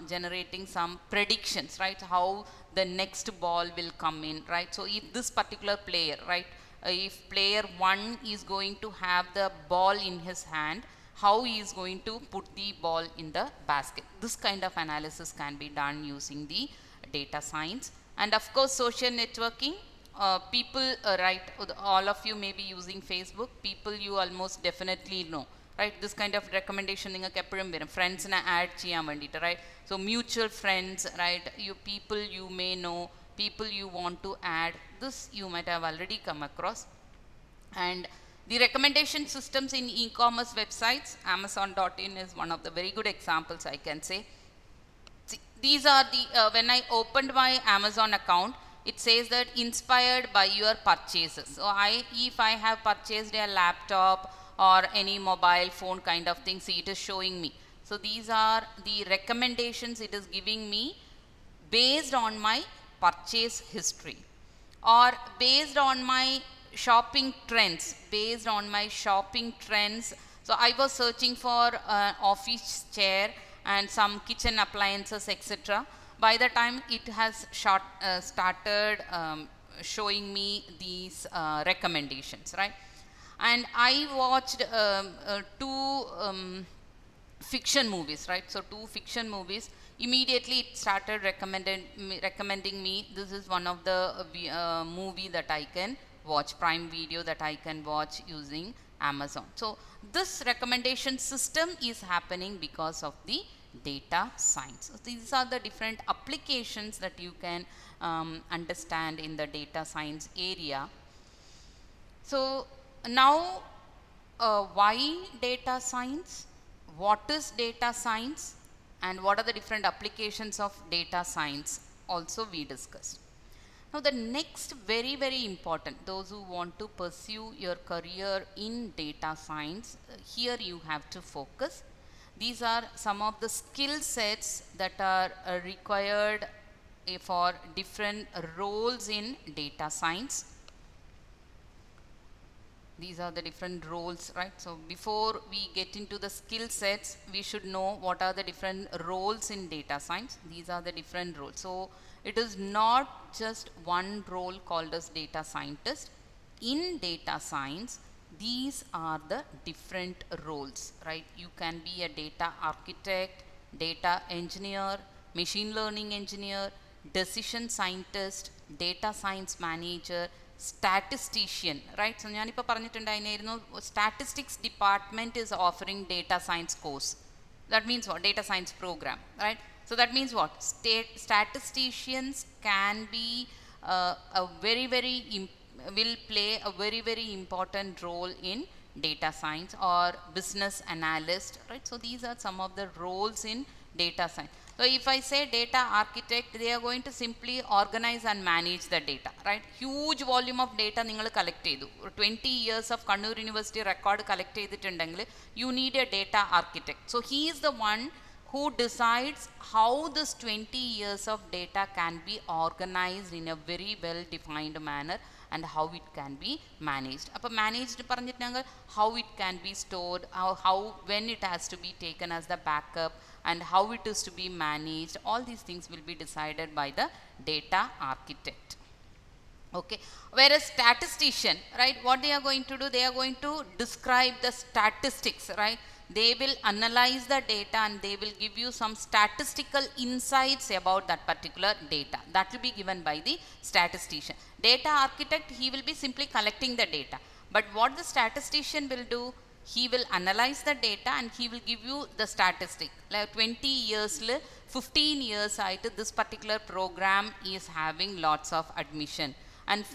generating some predictions, right? How the next ball will come in, right? So if this particular player, right, if player 1 is going to have the ball in his hand, how he is going to put the ball in the basket. This kind of analysis can be done using the data science. And of course social networking, people, right, all of you may be using Facebook. People you almost definitely know, right? This kind of recommendation ninga eppozhum varum, friends na add cheyan vendite, right? So mutual friends, right? You people you may know, people you want to add, this you might have already come across. And the recommendation systems in e-commerce websites, Amazon.in is one of the very good examples, I can say. See, these are the, when I opened my Amazon account, it says that inspired by your purchases. So if I have purchased a laptop or any mobile phone kind of thing, see, it is showing me. So these are the recommendations it is giving me based on my purchase history, or based on my shopping trends, So I was searching for an office chair and some kitchen appliances, etc. By the time it has started showing me these recommendations, right? And I watched two fiction movies, right? So two fiction movies. Immediately it started recommending me. This is one of the movie that I can watch, Prime Video, that I can watch using Amazon. So this recommendation system is happening because of the data science. So these are the different applications that you can understand in the data science area. So now why data science? What is data science? And what are the different applications of data science also we discussed. Now the next very, very important, those who want to pursue your career in data science, here you have to focus. These are some of the skill sets that are required for different roles in data science. These are the different roles, right? So before we get into the skill sets, we should know what are the different roles in data science. These are the different roles. So it is not just one role called as data scientist. In data science, these are the different roles, right? You can be a data architect, data engineer, machine learning engineer, decision scientist, data science manager, statistician, right? So ഞാനിപ്പോൾ പറഞ്ഞിട്ടുണ്ടായിരുന്നു statistics department is offering data science course. That means what? Data science program, right? So that means what? Statisticians can be a will play a very important role in data science or business analyst, right? So these are some of the roles in data science. So if I say data architect, they are going to simply organize and manage the data, right? Huge volume of data ningal collect chedu 20 years of Kannur University record collect cheyidittundengal you need a data architect. So he is the one who decides how this 20 years of data can be organized in a very well defined manner and how it can be managed. Appo managed paranjittangal how it can be stored, how when it has to be taken as the backup and how it is to be managed, all these things will be decided by the data architect. Okay, whereas statistician, right, what they are going to do, they are going to describe the statistics, right? They will analyze the data and they will give you some statistical insights about that particular data. That will be given by the statistician. Data architect, he will be simply collecting the data. But what the statistician will do, he will analyze the data and he will give you the statistic. Like 20 years, 15 years, this particular program is having lots of admission. And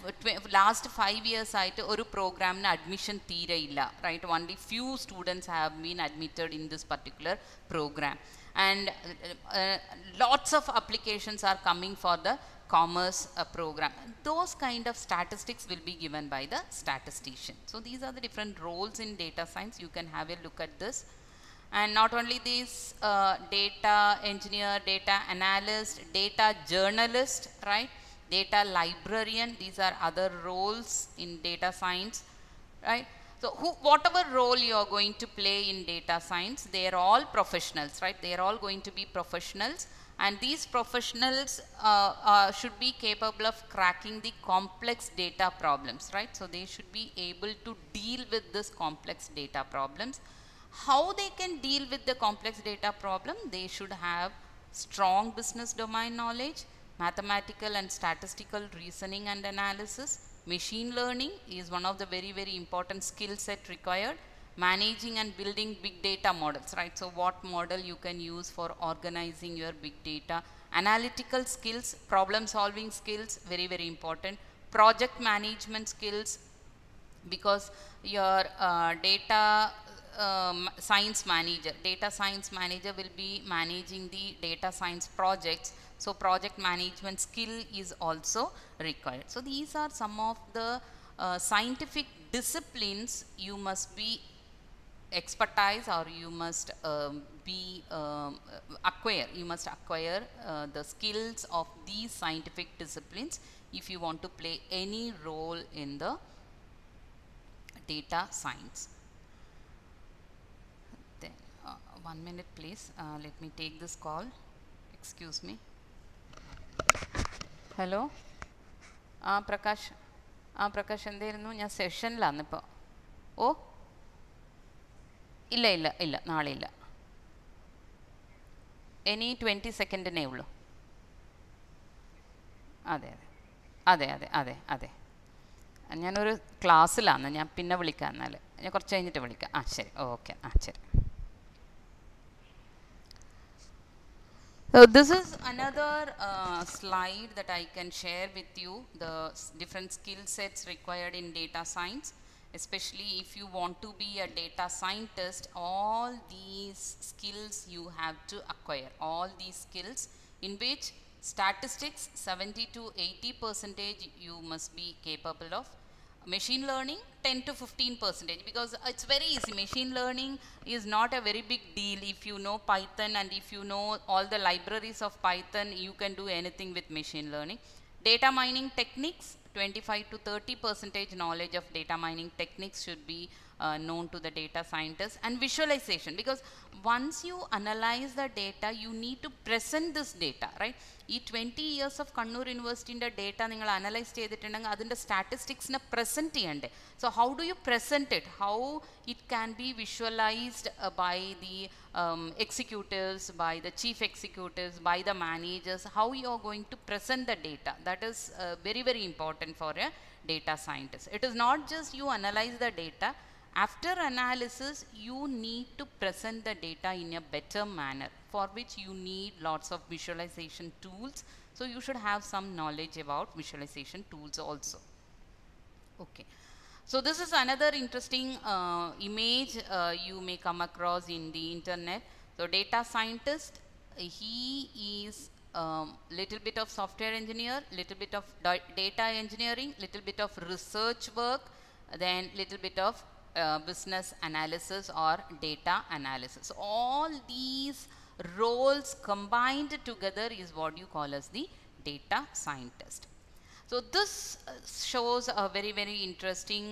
last 5 years oru program na admission theera illa, right? Only few students have been admitted in this particular program, and lots of applications are coming for the commerce program. Those kind of statistics will be given by the statistician. So these are the different roles in data science. You can have a look at this. And not only this, data engineer, data analyst, data journalist, right? Data librarian, these are other roles in data science, right? So whatever role you are going to play in data science, they are all professionals, right? They are all going to be professionals, and these professionals should be capable of cracking the complex data problems, right? So they should be able to deal with this complex data problems. How they can deal with the complex data problem? They should have strong business domain knowledge, mathematical and statistical reasoning and analysis. Machine learning is one of the very important skill set required. Managing and building big data models, right? So what model you can use for organizing your big data. Analytical skills, problem solving skills, very important. Project management skills, because your data science manager will be managing the data science projects. So project management skill is also required. So these are some of the scientific disciplines you must be expertise, or you must acquire the skills of these scientific disciplines if you want to play any role in the data science. Then 1 minute please, let me take this call. Excuse me. Hello Prakash എന്തായിരുന്നു? ഞാൻ സെഷനിലാണ് ഇപ്പോൾ. ഓ ഇല്ല നാളെ ഇല്ല. ഇനി 20 സെക്കൻഡിനേ ഉള്ളൂ. അതെ ഞാനൊരു ക്ലാസ്സിലാണ്. ഞാൻ പിന്നെ വിളിക്കാം. എന്നാൽ ഞാൻ കുറച്ച് കഴിഞ്ഞിട്ട് വിളിക്കാം. ശരി, ഓക്കെ, ശരി. So this is another slide that I can share with you, the different skill sets required in data science. Especially if you want to be a data scientist, all these skills you have to acquire. All these skills, in which statistics 70 to 80% you must be capable of. Machine learning 10 to 15%, because it's very easy. Machine learning is not a very big deal. If you know Python and if you know all the libraries of Python, you can do anything with machine learning. Data mining techniques, 25 to 30% knowledge of data mining techniques should be known to the data scientists. And visualization, because once you analyze the data, you need to present this data, right? ഈ 20 years of Kannur University data നിങ്ങൾ analyse ചെയ്തിട്ടുണ്ടെങ്കിൽ അതിൻ്റെ സ്റ്റാറ്റിസ്റ്റിക്സിനെ present ചെയ്യണ്ടേ. So how do you present it? How it can be visualised by the executives, by the chief executives, by the managers, how you are going to present the data. That is very important for a data scientist. It is not just you analyze the data. After analysis, you need to present the data in a better manner, for which you need lots of visualization tools. So you should have some knowledge about visualization tools also. Okay. So this is another interesting image you may come across in the internet. So data scientist, he is little bit of software engineer, little bit of data engineering, little bit of research work, then little bit of business analysis or data analysis. So all these roles combined together is what you call as the data scientist. So this shows a very, very interesting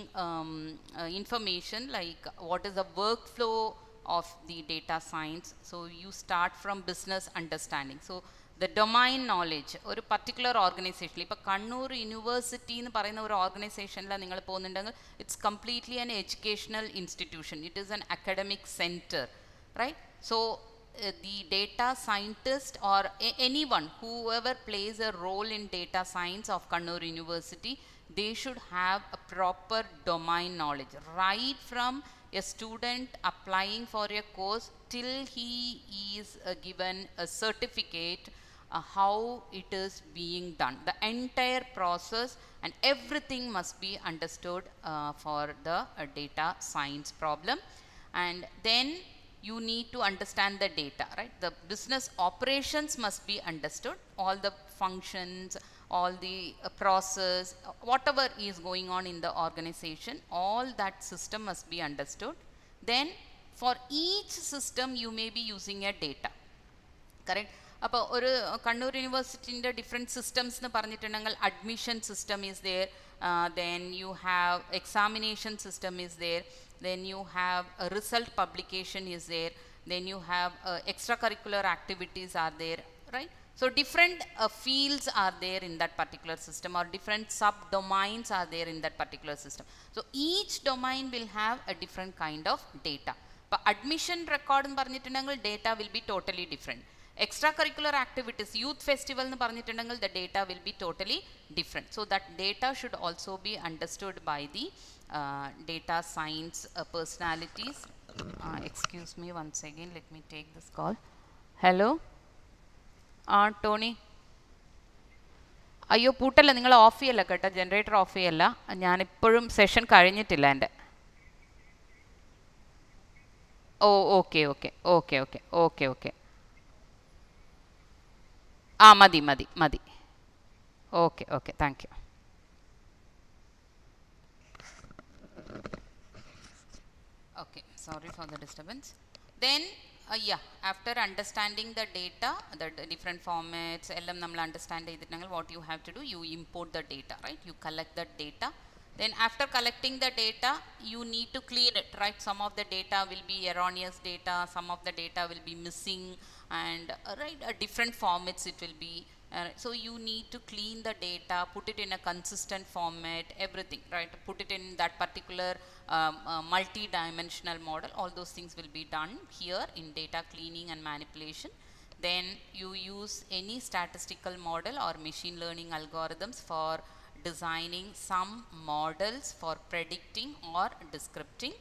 information, like what is the workflow of the data science. So you start from business understanding. So the domain knowledge, or a particular organization, like Kannur University in the organization, it's completely an educational institution. It is an academic center, right? So the data scientist or anyone, whoever plays a role in data science of Kannur University, they should have a proper domain knowledge, right from a student applying for a course till he is given a certificate, how it is being done. The entire process and everything must be understood for the data science problem. And then you need to understand the data, right? The business operations must be understood, all the functions, all the process, whatever is going on in the organization, all that system must be understood. Then for each system you may be using a data, correct? Appo oru Kannur University in the different systems nu paranjittundengal admission system is there, then you have examination system is there, then you have a result publication is there, then you have extracurricular activities are there, right? So different fields are there in that particular system, or different subdomains are there in that particular system. So each domain will have a different kind of data. But admission record data will be totally different. Extracurricular activities, youth festival, the data will be totally different. So that data should also be understood by the data science personalities. Excuse me once again, let me take this call. Hello, Tony. അയ്യോ പൂട്ടല്ല, നിങ്ങൾ of ചെയ്യല്ല കേട്ടോ, generator of ചെയ്യല്ല, ഞാനിപ്പോഴും session കഴിഞ്ഞിട്ടില്ല എൻ്റെ. Oh okay okay okay okay okay okay ആ മതി മതി മതി. Okay okay, thank you. Okay, sorry for the disturbance. Then yeah, after understanding the data, the different formats, understand what you have to do, you import the data, right? You collect that data. Then after collecting the data, you need to clean it, right? Some of the data will be erroneous data, some of the data will be missing, and right, different formats it will be. So you need to clean the data, put it in a consistent format, everything, right? Put it in that particular multi-dimensional model. All those things will be done here in data cleaning and manipulation. Then you use any statistical model or machine learning algorithms for designing some models for predicting or descripting.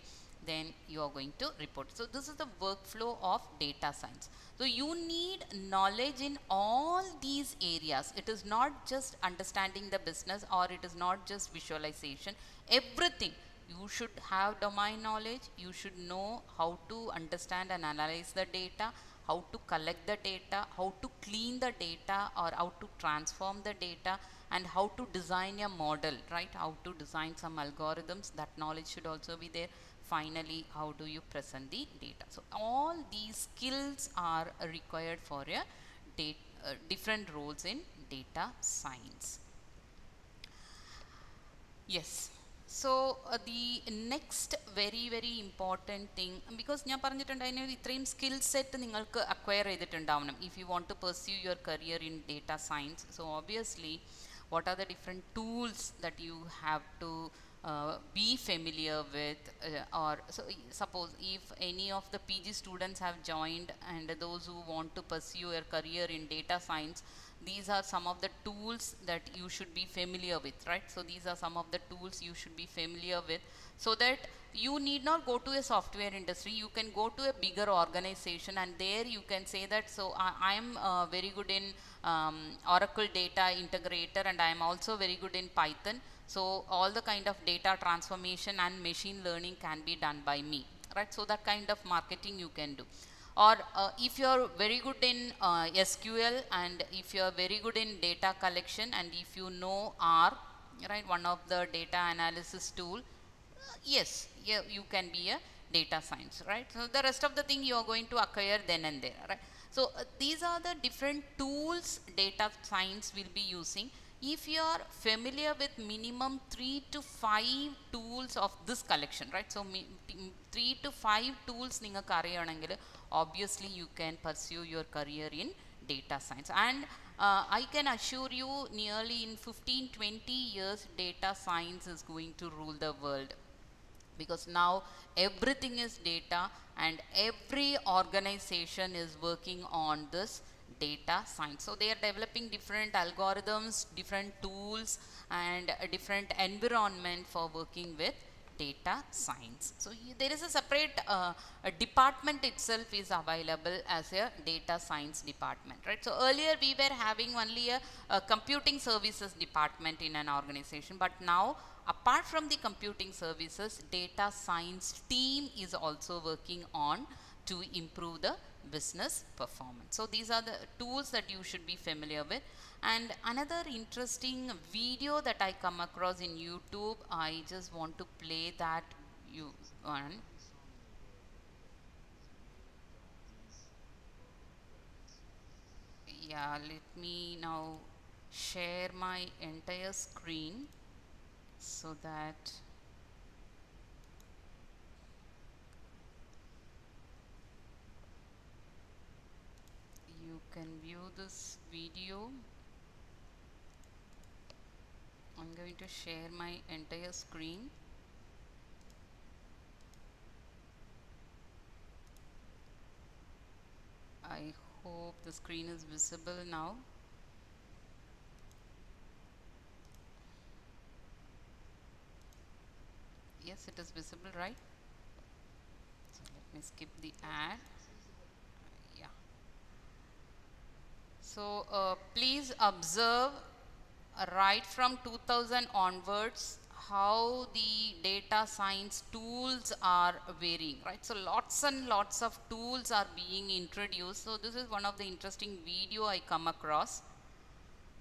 Then you are going to report. So this is the workflow of data science. So you need knowledge in all these areas. It is not just understanding the business, or it is not just visualization. Everything. You should have domain knowledge. You should know how to understand and analyze the data, how to collect the data, how to clean the data, or how to transform the data, and how to design a model, right? How to design some algorithms. That knowledge should also be there. Finally, how do you present the data? So all these skills are required for a different roles in data science. Yes. So the next very, very important thing, because ഞാൻ പറഞ്ഞിട്ടുണ്ടായിരുന്നു ഇത്രയും skill set നിങ്ങൾക്ക് acquire ചെയ്തിട്ടുണ്ടാവണം if you want to pursue your career in data science. So obviously, what are the different tools that you have to be familiar with, or so suppose if any of the PG students have joined and those who want to pursue a career in data science, these are some of the tools that you should be familiar with, right? So these are some of the tools you should be familiar with, so that you need not go to a software industry. You can go to a bigger organization, and there you can say that, so I am very good in Oracle data integrator, and I am also very good in Python. So all the kind of data transformation and machine learning can be done by me, right? So that kind of marketing you can do. Or if you are very good in SQL, and if you are very good in data collection, and if you know R, right, one of the data analysis tool, yes, yeah, you can be a data science, right? So the rest of the thing you are going to acquire then and there, right? So these are the different tools data science will be using. If you are familiar with minimum 3 to 5 tools of this collection, right? So 3 to 5 tools ninga obviously you can pursue your career in data science. And I can assure you, nearly in 15-20 years data science is going to rule the world, because now everything is data, and every organization is working on this data science. So they are developing different algorithms, different tools, and a different environment for working with data science. So there is a separate a department itself is available as a data science department, right? So earlier we were having only a computing services department in an organization, but now apart from the computing services, data science team is also working on to improve the business performance. So these are the tools that you should be familiar with. And another interesting video that I come across in YouTube, I just want to play that one. Yeah, let me now share my entire screen so that you can view this video. I'm going to share my entire screen. I hope the screen is visible now. Yes, it is visible, right? So let me skip the ad. Yeah. So please observe right from 2000 onwards how the data science tools are varying, right? So lots and lots of tools are being introduced. So this is one of the interesting video I come across.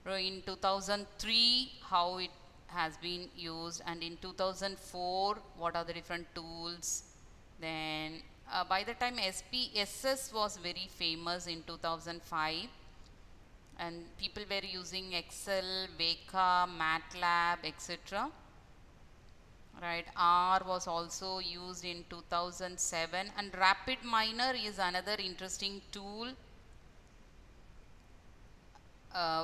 In 2003 how it has been used, and in 2004 what are the different tools. Then by the time SPSS was very famous in 2005, and people were using Excel, Weka, MATLAB, etc. Right, R was also used in 2007, and RapidMiner is another interesting tool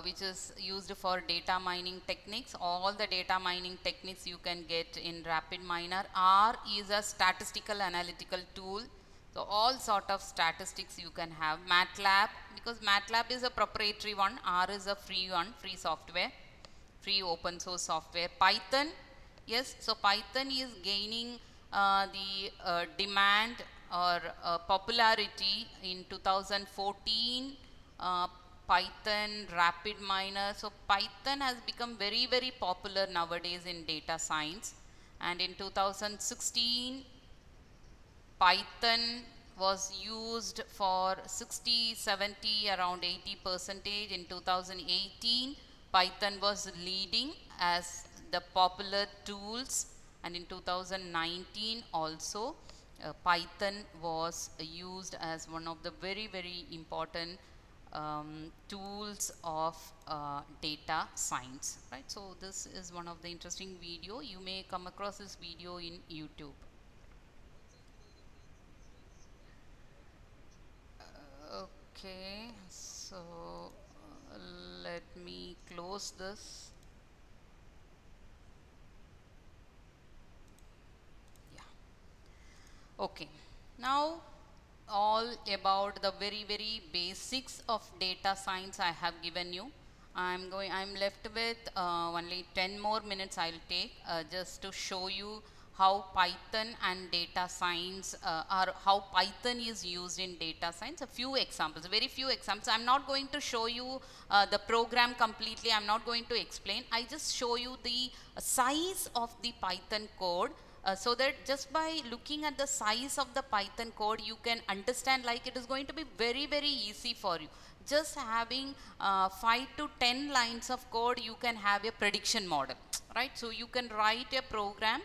which is used for data mining techniques. All the data mining techniques you can get in RapidMiner. R is a statistical analytical tool. So all sort of statistics you can have. MATLAB, because MATLAB is a proprietary one, R is a free one, free software, free open source software. Python, yes, so Python is gaining the demand or popularity in 2014. Python, RapidMiner. So Python has become very, very popular nowadays in data science. And in 2016, Python was used for 60, 70, around 80%. In 2018, Python was leading as the popular tools, and in 2019 also Python was used as one of the very, very important tools of data science, right? So this is one of the interesting video. You may come across this video in YouTube. Okay, so let me close this. Now, all about the very basics of data science I have given you. I'm left with only 10 more minutes I'll take just to show you how Python and data science or how Python is used in data science. A few examples, very few examples. I'm not going to show you the program completely. I'm not going to explain. I just show you the size of the Python code. So that just by looking at the size of the Python code, you can understand like it is going to be very easy for you. Just having 5 to 10 lines of code, you can have a prediction model, right? So you can write a program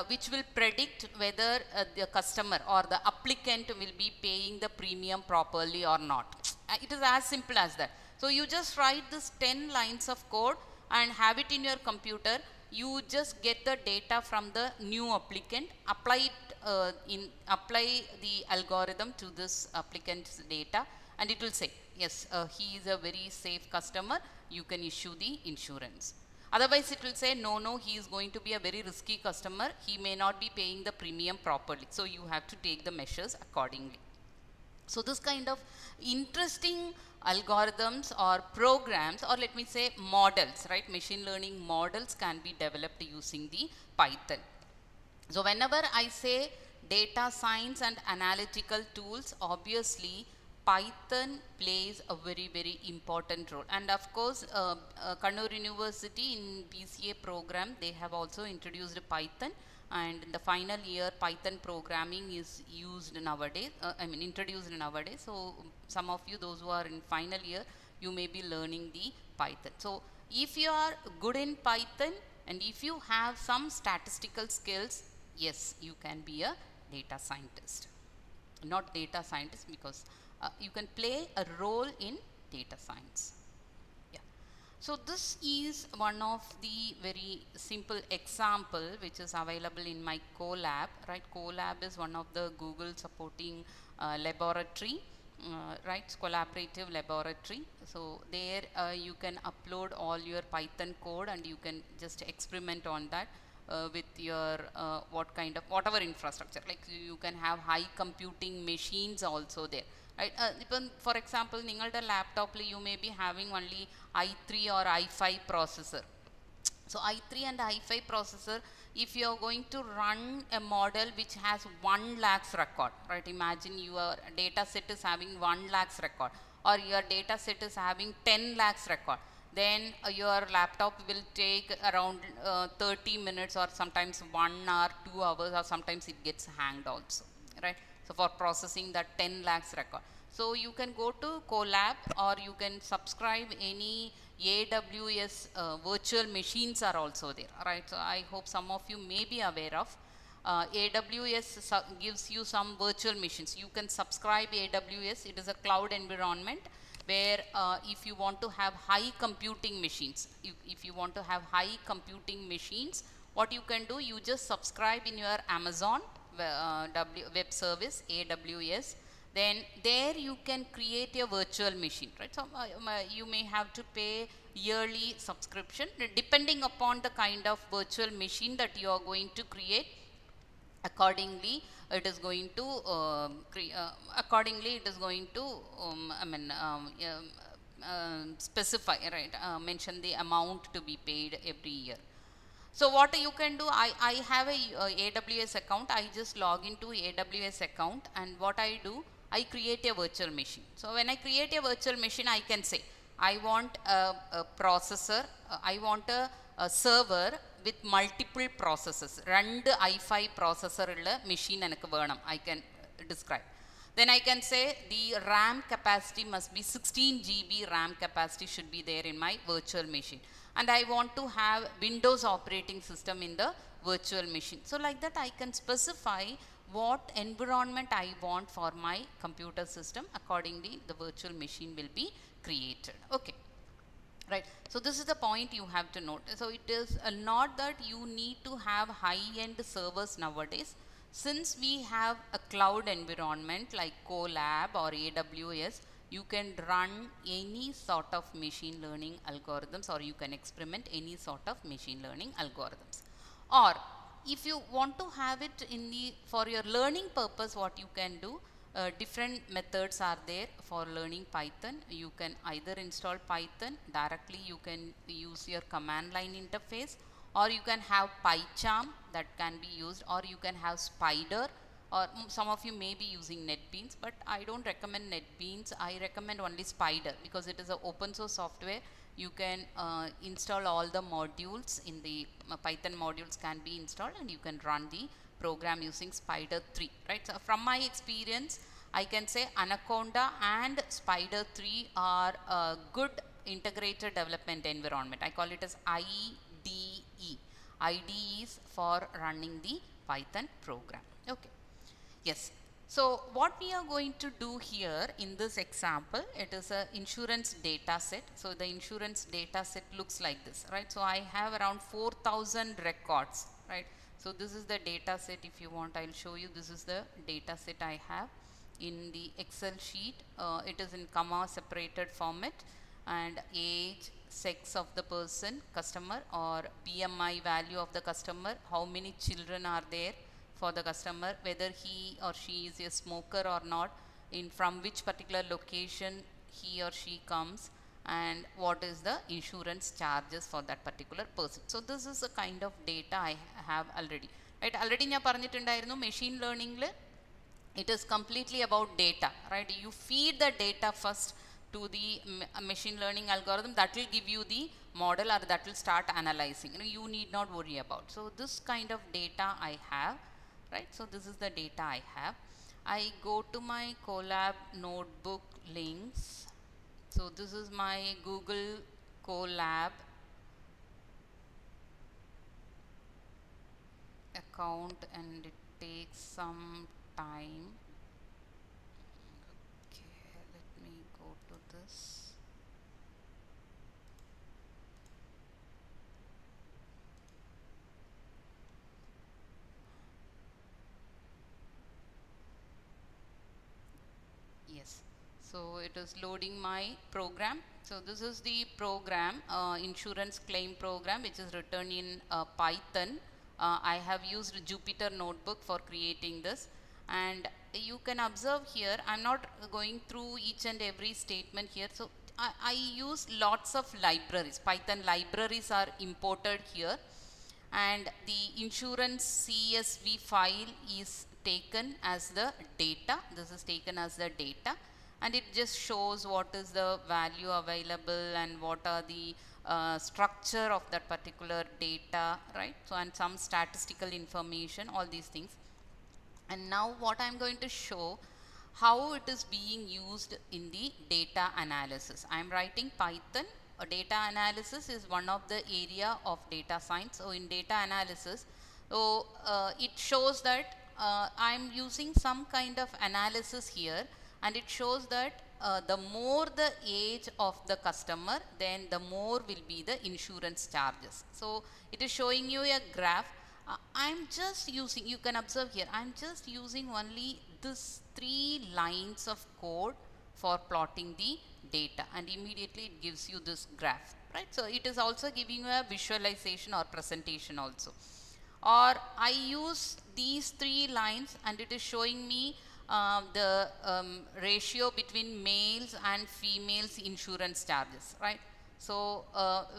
which will predict whether the customer or the applicant will be paying the premium properly or not. It is as simple as that. So you just write this 10 lines of code and have it in your computer. You just get the data from the new applicant, apply the algorithm to this applicant's data, and it will say, yes, he is a very safe customer, you can issue the insurance. Otherwise, it will say, no, he is going to be a very risky customer, he may not be paying the premium properly. So you have to take the measures accordingly. So this kind of interesting algorithms or programs, or let me say models, right? Machine learning models can be developed using the Python. So whenever I say data science and analytical tools, obviously Python plays a very important role. And of course, Kannur University in BCA program, they have also introduced Python. And in the final year, Python programming is used nowadays, introduced nowadays. So some of you, those who are in final year, you may be learning the Python. So if you are good in Python and if you have some statistical skills, yes, you can be a data scientist. Not data scientist, because you can play a role in data science. So this is one of the very simple example which is available in my Colab, right? Colab is one of the Google supporting laboratory, right? It's collaborative laboratory. So there you can upload all your Python code and you can just experiment on that with your whatever infrastructure. Like you can have high computing machines also there. Right? For example, ningalde laptop you may be having only i3 or i5 processor. So i3 and i5 processor, if you are going to run a model which has 1 lakhs record, right? Imagine your data set is having 1 lakhs record, or your data set is having 10 lakhs record. Then your laptop will take around 30 minutes or sometimes 1 hour, 2 hours, or sometimes it gets hanged also, right? So for processing that 10 lakhs record. So you can go to Colab or you can subscribe any AWS virtual machines are also there, right? So I hope some of you may be aware of. AWS gives you some virtual machines. You can subscribe AWS. It is a cloud environment where if you want to have high computing machines, if you want to have high computing machines, what you can do, you just subscribe in your Amazon web service, AWS. Then there you can create a virtual machine, right? So you may have to pay yearly subscription depending upon the kind of virtual machine that you are going to create. Accordingly, it is going to specify, right? Mention the amount to be paid every year. So what you can do, I have a AWS account. I just log into AWS account, and what I do, I create a virtual machine. So when I create a virtual machine, I can say, I want a processor, I want a server with multiple processors. Rendu i5 processor machine enakku venam, I can describe. Then I can say the RAM capacity must be 16 GB RAM capacity should be there in my virtual machine. And I want to have Windows operating system in the virtual machine. So like that I can specify what environment I want for my computer system. Accordingly, the virtual machine will be created. Okay. Right. So this is the point you have to note. So it is not that you need to have high-end servers nowadays. Since we have a cloud environment like Colab or AWS, you can run any sort of machine learning algorithms, or you can experiment any sort of machine learning algorithms. Or if you want to have it in the for your learning purpose, what you can do, different methods are there for learning Python. You can either install Python directly, you can use your command line interface, or you can have PyCharm that can be used, or you can have Spider, or some of you may be using NetBeans, but I don't recommend NetBeans. I recommend only Spider because it is an open source software. You can install all the modules in the Python modules can be installed, and you can run the program using Spider 3, right? So from my experience, I can say Anaconda and Spider 3 are a good integrated development environment. I call it as IDE. IDE is for running the Python program. Okay. Yes. So what we are going to do here in this example, it is a insurance data set. So the insurance data set looks like this, right? So I have around 4,000 records, right? So this is the data set. If you want, I'll show you. This is the data set I have in the Excel sheet. It is in comma separated format, and age, sex of the person, customer, or BMI value of the customer, how many children are there for the customer, whether he or she is a smoker or not, from which particular location he or she comes, and what is the insurance charges for that particular person. So this is the kind of data I have already, right? Already ഞാൻ പറഞ്ഞിട്ടുണ്ടായിരുന്നു machine learning it is completely about data, right? You feed the data first to the machine learning algorithm, that will give you the model, or that will start analyzing. You need not worry about. So this kind of data I have, right? So this is the data I have. I go to my Colab notebook links. So this is my Google Colab account, and it takes some time. Okay, let me go to this. Yes, so it is loading my program. So this is the program, insurance claim program, which is written in Python. I have used Jupyter Notebook for creating this, and you can observe here, I'm not going through each and every statement here. So I use lots of libraries. Python libraries are imported here, and the insurance CSV file is taken as the data. This is taken as the data, and it just shows what is the value available and what are the structure of that particular data, right? So and some statistical information, all these things. And now what I'm going to show, how it is being used in the data analysis. I'm writing Python. Data analysis is one of the area of data science. So in data analysis, so it shows that I'm using some kind of analysis here, and it shows that the more the age of the customer, then the more will be the insurance charges. So it is showing you a graph. I'm just using, you can observe here, I'm just using only this 3 lines of code for plotting the data, and immediately it gives you this graph, right? So it is also giving you a visualization or presentation also. Or I use these 3 lines, and it is showing me the ratio between males and females insurance charges, right? So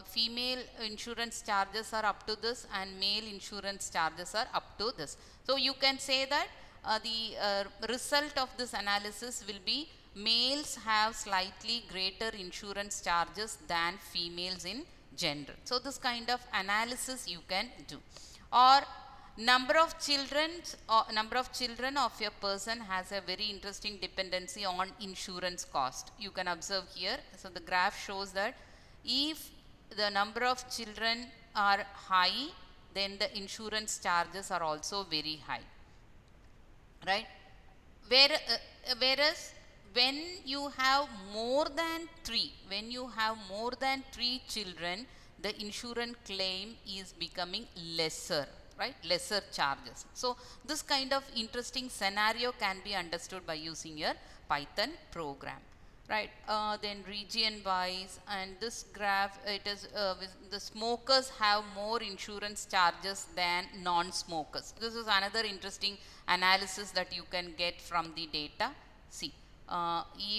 female insurance charges are up to this, and male insurance charges are up to this. So you can say that the result of this analysis will be males have slightly greater insurance charges than females in general. So this kind of analysis you can do. Or number of children of a person has a very interesting dependency on insurance cost. You can observe here. So the graph shows that if the number of children are high, then the insurance charges are also very high, right? Whereas when you have more than 3 children, the insurance claim is becoming lesser, right? Lesser charges. So this kind of interesting scenario can be understood by using your Python program. right? Then region wise, and this graph, it is the smokers have more insurance charges than non-smokers. This is another interesting analysis that you can get from the data. See,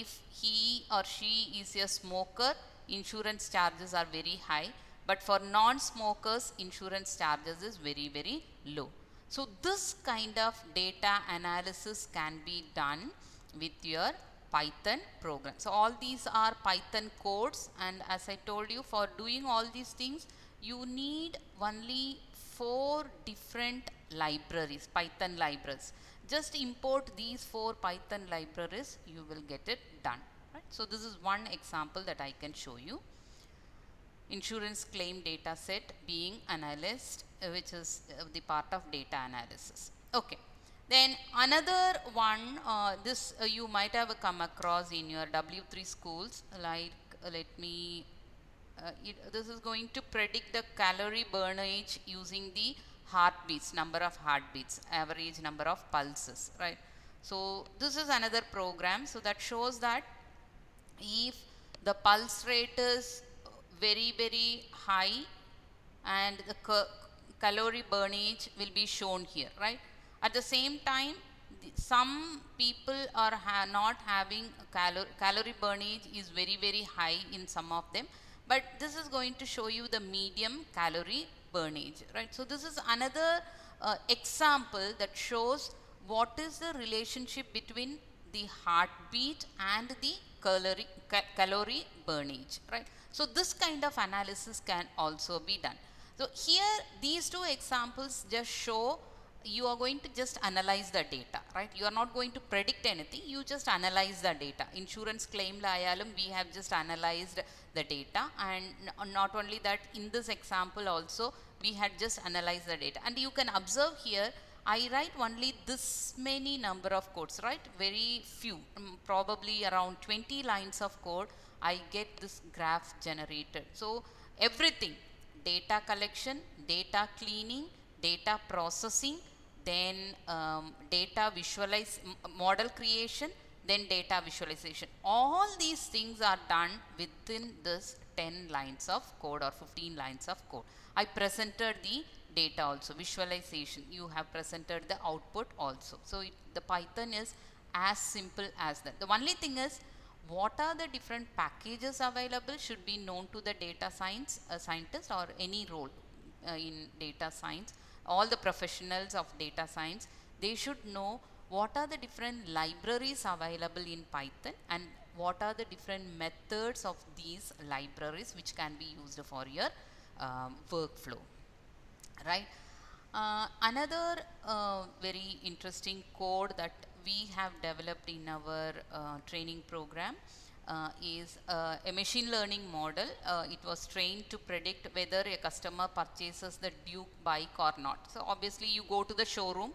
if he or she is a smoker, insurance charges are very high, but for non-smokers, insurance charges is very, very low. So this kind of data analysis can be done with your Python program. So all these are Python codes, and as I told you, for doing all these things you need only 4 different libraries, Python libraries. Just import these 4 Python libraries, you will get it done, right? So this is one example that I can show you. Insurance claim data set being analyzed, which is the part of data analysis. Okay. Then another one, this you might have come across in your W3 schools, like let me, this is going to predict the calorie burnage using the heartbeats, number of heartbeats, average number of pulses, right? So this is another program, so that shows that if the pulse rate is very, very high and the calorie burnage will be shown here, right? At the same time, some people are not having calorie burnage is very, very high in some of them, but this is going to show you the medium calorie burnage, right? So this is another example that shows what is the relationship between the heartbeat and the calorie burnage, right? So this kind of analysis can also be done. So here these two examples just show you are going to just analyze the data, right? You are not going to predict anything, you just analyze the data. Insurance claim layalum, we have just analyzed the data, and not only that, in this example also we had just analyzed the data. And you can observe here, I write only this many number of codes, right? Very few, probably around 20 lines of code, I get this graph generated. So everything, data collection, data cleaning, data processing, then data model creation, then data visualization. All these things are done within this 10 lines of code or 15 lines of code. I presented the data also, visualization, you have presented the output also. So the Python is as simple as that. The only thing is, what are the different packages available should be known to the data science scientist or any role in data science. All the professionals of data science, they should know what are the different libraries available in Python and what are the different methods of these libraries which can be used for your workflow, right? Another very interesting code that we have developed in our training program is a machine learning model. It was trained to predict whether a customer purchases the Duke bike or not. So obviously you go to the showroom,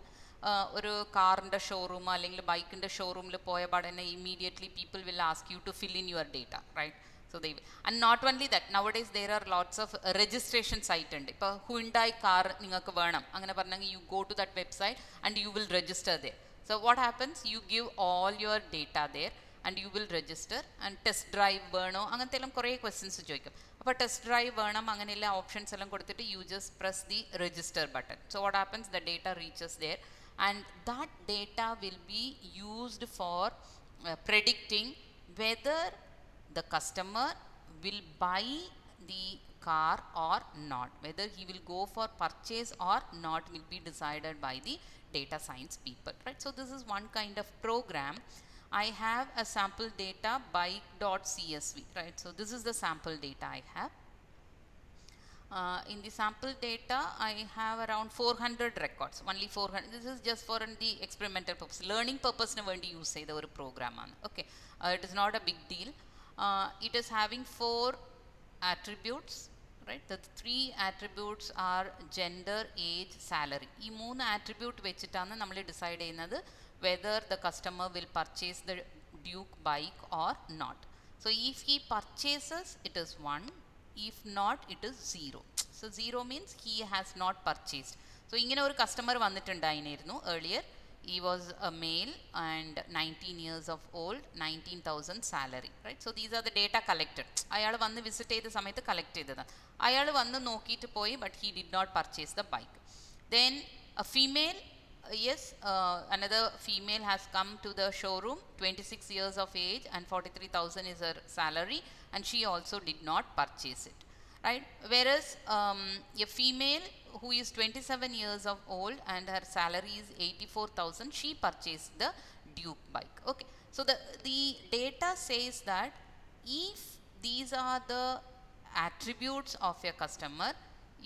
ഒരു കാറിൻ്റെ showroom അല്ലെങ്കിൽ ബൈക്കിൻ്റെ ഷോറൂമിൽ പോയ പാടന്നെ immediately people will ask you to fill in your data, right? So they will. And not only that, nowadays there are lots of registration site ഉണ്ട്. ഇപ്പോൾ Hyundai car നിങ്ങൾക്ക് വേണം അങ്ങനെ പറഞ്ഞെങ്കിൽ you go to that website and you will register there. So what happens, you give all your data there and you will register, and test drive വേണോ അങ്ങനത്തെ എല്ലാം കുറേ ക്വസ്റ്റ്യൻസ് ചോദിക്കും. അപ്പോൾ ടെസ്റ്റ് ഡ്രൈവ് വേണം അങ്ങനെയുള്ള ഓപ്ഷൻസ് എല്ലാം കൊടുത്തിട്ട് you just press the register button. So what happens, the data reaches there, and that data will be used for predicting whether the customer will buy the car or not, whether he will go for purchase or not will be decided by the data science people, right? So this is one kind of program. I have a sample data bike.csv, right? So this is the sample data I have. In the sample data, I have around 400 records, only 400. This is just for the experimental purpose, learning purpose nu vendi use cheyda oru program aanu. Okay, it is not a big deal. It is having 4 attributes, right? The 3 attributes are gender, age, salary. Ee 3 attribute vechittana nammal decide cheynathu whether the customer will purchase the Duke bike or not. So if he purchases, it is 1. If not, it is 0. So 0 means he has not purchased. So ingane oru customer vannittundayirunnu earlier, he was a male and 19 years of old, 19,000 salary, right? So these are the data collected. അയാൾ വന്ന് visit ചെയ്ത സമയത്ത് collect ചെയ്തതാണ്. അയാൾ വന്ന് നോക്കിയിട്ട് പോയി, but he did not purchase the bike. Then a female, yes, another female has come to the showroom, 26 years of age and 43,000 is her salary, and she also did not purchase it, right? Whereas a female who is 27 years of old and her salary is 84,000, she purchased the Duke bike. Okay, so the data says that if these are the attributes of a customer,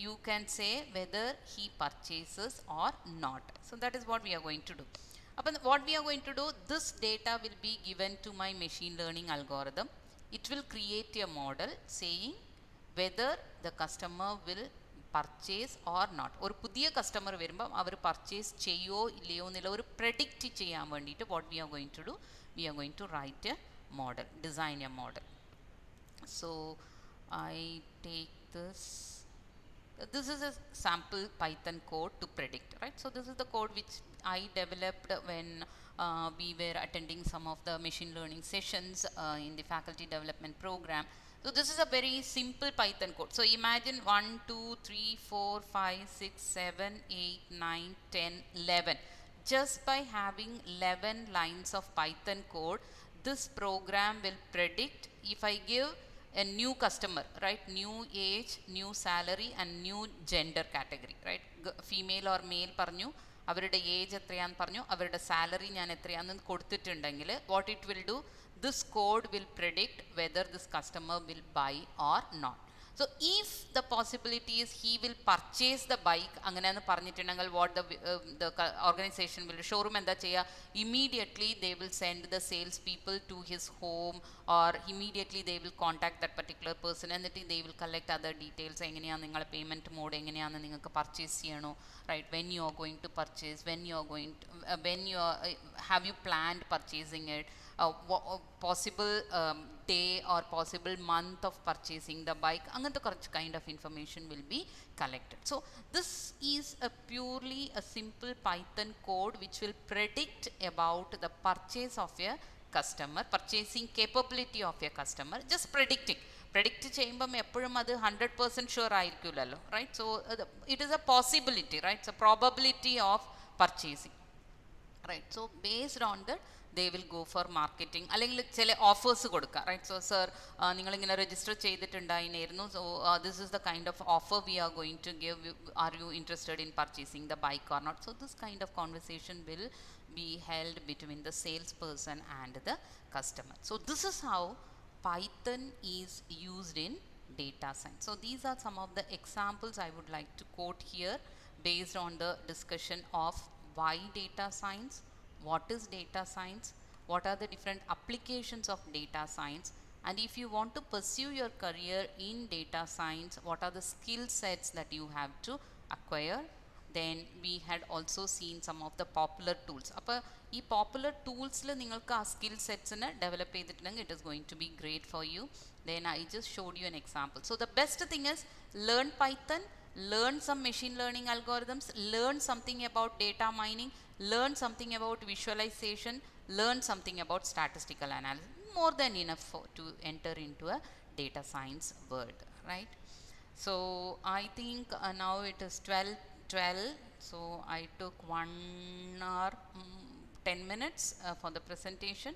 you can say whether he purchases or not. So that is what we are going to do. What we are going to do, this data will be given to my machine learning algorithm. It will create a model saying whether the customer will purchase or not. Or പുതിയ customer വരുമ്പോൾ അവർ purchase ചെയ്യോ ഇല്ലയോ എന്നുള്ള ഒരു predict ചെയ്യാൻ വേണ്ടിയിട്ട് what we are going to do, we are going to write a model, design a model. So I take this. This is a sample Python code to predict, right? So this is the code which I developed when we were attending some of the machine learning sessions in the faculty development program. So this is a very simple Python code. So imagine 1, 2, 3, 4, 5, 6, 7, 8, 9, 10, 11. Just by having 11 lines of Python code, this program will predict if I give a new customer, right? New age, new salary and new gender category, right? Female or male പറഞ്ഞു, അവരുടെ age എത്രയാന്ന് പറഞ്ഞു, അവരുടെ salary ഞാൻ എത്രയാണെന്ന് കൊടുത്തിട്ടുണ്ടെങ്കിൽ what it will do, this code will predict whether this customer will buy or not. So if the possibility is he will purchase the bike, അങ്ങനെയാണ് പറഞ്ഞിട്ടുണ്ടെങ്കിൽ what the organization will, showroom എന്താ ചെയ്യുക, immediately they will send the sales people to his home or immediately they will contact that particular person എന്നിട്ട് they will collect other details, എങ്ങനെയാണ് നിങ്ങളുടെ payment mode, എങ്ങനെയാണ് നിങ്ങൾക്ക് purchase ചെയ്യണോ, right? When you are going to purchase, when you are going to, when you are, have you planned purchasing it, possible day or possible month of purchasing the bike, angantha korchu kind of information will be collected. So this is a purely a simple Python code which will predict about the purchase of a customer, purchasing capability of a customer, just predicting. Predict ചെയ്യുമ്പം എപ്പോഴും അത് 100% sure ആയിരിക്കില്ലല്ലോ, right? So it is a possibility, right? So probability of purchasing, right? So based on that they will go for marketing, അല്ലെങ്കിൽ ചില offers കൊടുക്കുക, right? So sir നിങ്ങളിങ്ങനെ register ചെയ്തിട്ടുണ്ടായിരുന്നു, so this is the kind of offer we are going to give, are you interested in purchasing the bike or not? So this kind of conversation will be held between the salesperson and the customer. So this is how Python is used in data science. So these are some of the examples I would like to quote here based on the discussion of why data science, what is data science, what are the different applications of data science, and if you want to pursue your career in data science, what are the skill sets that you have to acquire. Then we had also seen some of the popular tools. അപ്പോൾ ഈ popular toolsൽ നിങ്ങൾക്ക് ആ skill setsനെ develop ചെയ്തിട്ടുണ്ടെങ്കിൽ it is going to be great for you. Then I just showed you an example. So the best thing is learn Python, learn some machine learning algorithms, learn something about data mining, learn something about visualization, learn something about statistical analysis. More than enough to enter into a data science world, right? So I think now it is 12, so I took 1 hour 10 minutes for the presentation.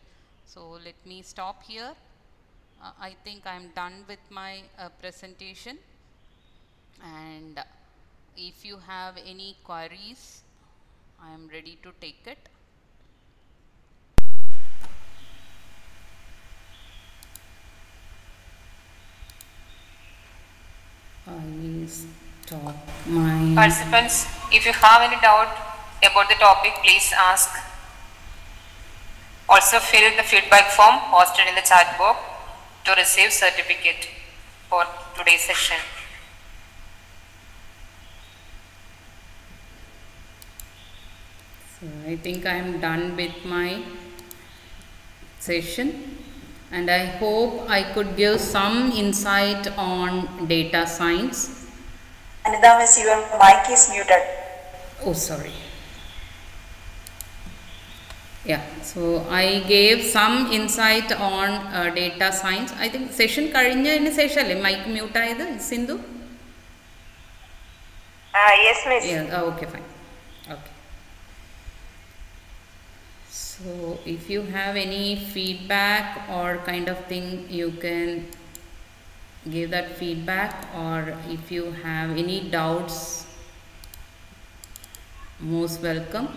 So let me stop here. I think I am done with my presentation, and if you have any queries, I am ready to take it. I will stop my Participants, if you have any doubt about the topic, please ask. Also fill the feedback form posted in the chat box to receive certificate for today's session. So I think I am done with my session, and I hope I could give some insight on data science. Anida, miss, your mic is muted. Oh, sorry. Yeah, so I gave some insight on data science. I think session കഴിഞ്ഞതിന് ശേഷമല്ലേ mic mute ആയത് Sindhu? Yes, miss. Yeah, okay, fine. Okay. So if you have any feedback or kind of thing, you can give that feedback, or if you have any doubts, most welcome.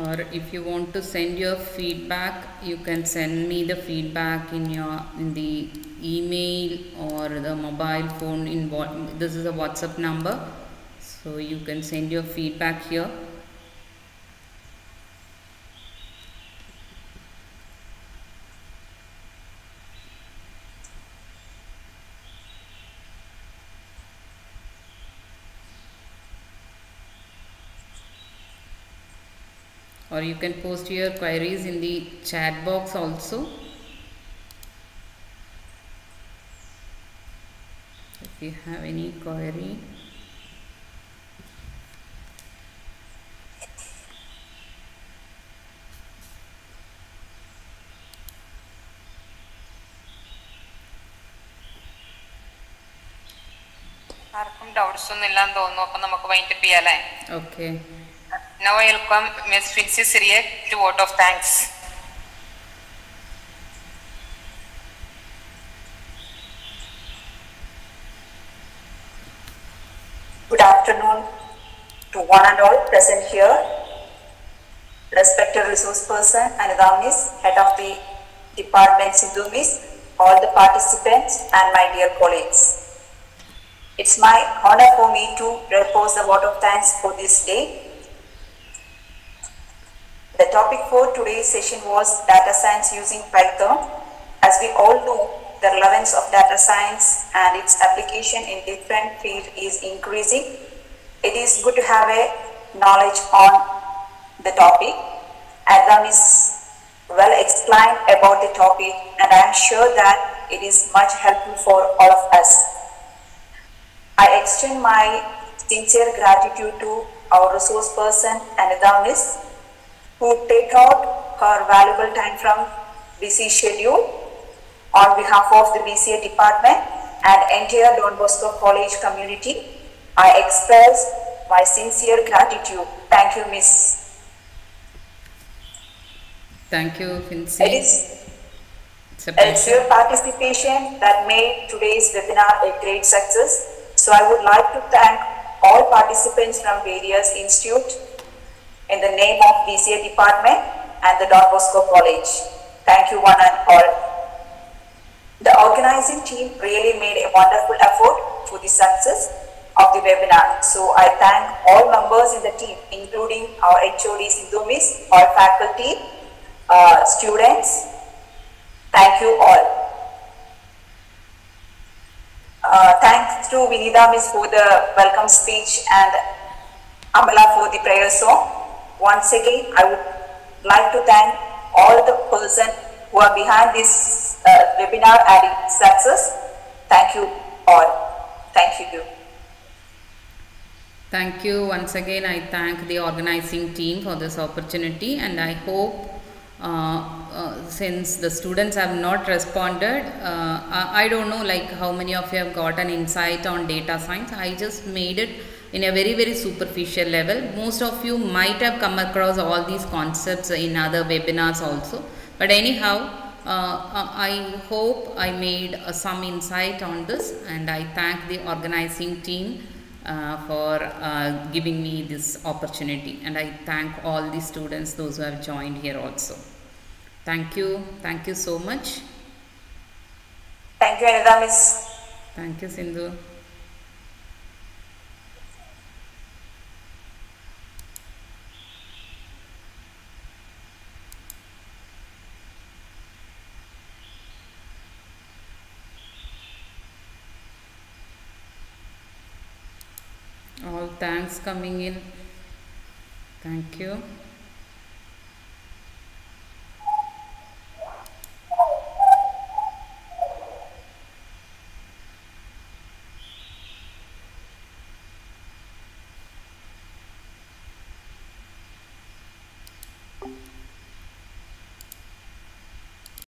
Or if you want to send your feedback, you can send me the feedback in the email or the mobile phone. This is a WhatsApp number, so you can send your feedback here. Or you can post your queries in the chat box also. If you have any query. ആർക്കും doubts ഒന്നും ഇല്ലാന്ന് തോന്നുന്നു. അപ്പം നമുക്ക് wind up ചെയ്യാല്ലേ? Okay. Now I welcome Ms. Fincy Syriac to vote of thanks. Good afternoon to one and all present here. Respected resource person Anida Miss, head of the department Sindhu Miss, all the participants and my dear colleagues. It's my honor for me to repose the vote of thanks for this day. The topic for today's session was data science using Python. As we all know, the relevance of data science and its application in different fields is increasing. It is good to have a knowledge on the topic. Adam is well explained about the topic, and I am sure that it is much helpful for all of us. I extend my sincere gratitude to our resource person Anida Miss, who take out her valuable time from busy schedule on behalf of the BCA department and entire Don Bosco College community. I express my sincere gratitude. Thank you, Miss. Thank you, Fincy. It's your participation that made today's webinar a great success. So I would like to thank all participants from various institutes in the name of BCA department and the Don Bosco College. Thank you one and all. The organizing team really made a wonderful effort for the success of the webinar. So I thank all members in the team, including our HOD Sindhu Miss, all faculty, students. Thank you all. Thanks to Vinida Miss for the welcome speech and Amala for the prayer song. Once again, I would like to thank all the person who are behind this webinar and its success. Thank you all. Thank you. Thank you once again. I thank the organizing team for this opportunity, and I hope since the students have not responded, I don't know like how many of you have got an insight on data science. I just made it in a very superficial level. Most of you might have come across all these concepts in other webinars also, but anyhow, I hope I made some insight on this, and I thank the organizing team for giving me this opportunity, and I thank all the students, those who have joined here also. Thank you so much. Thank you, Anida Miss. Thank you, Sindhu. All thanks coming in. Thank you.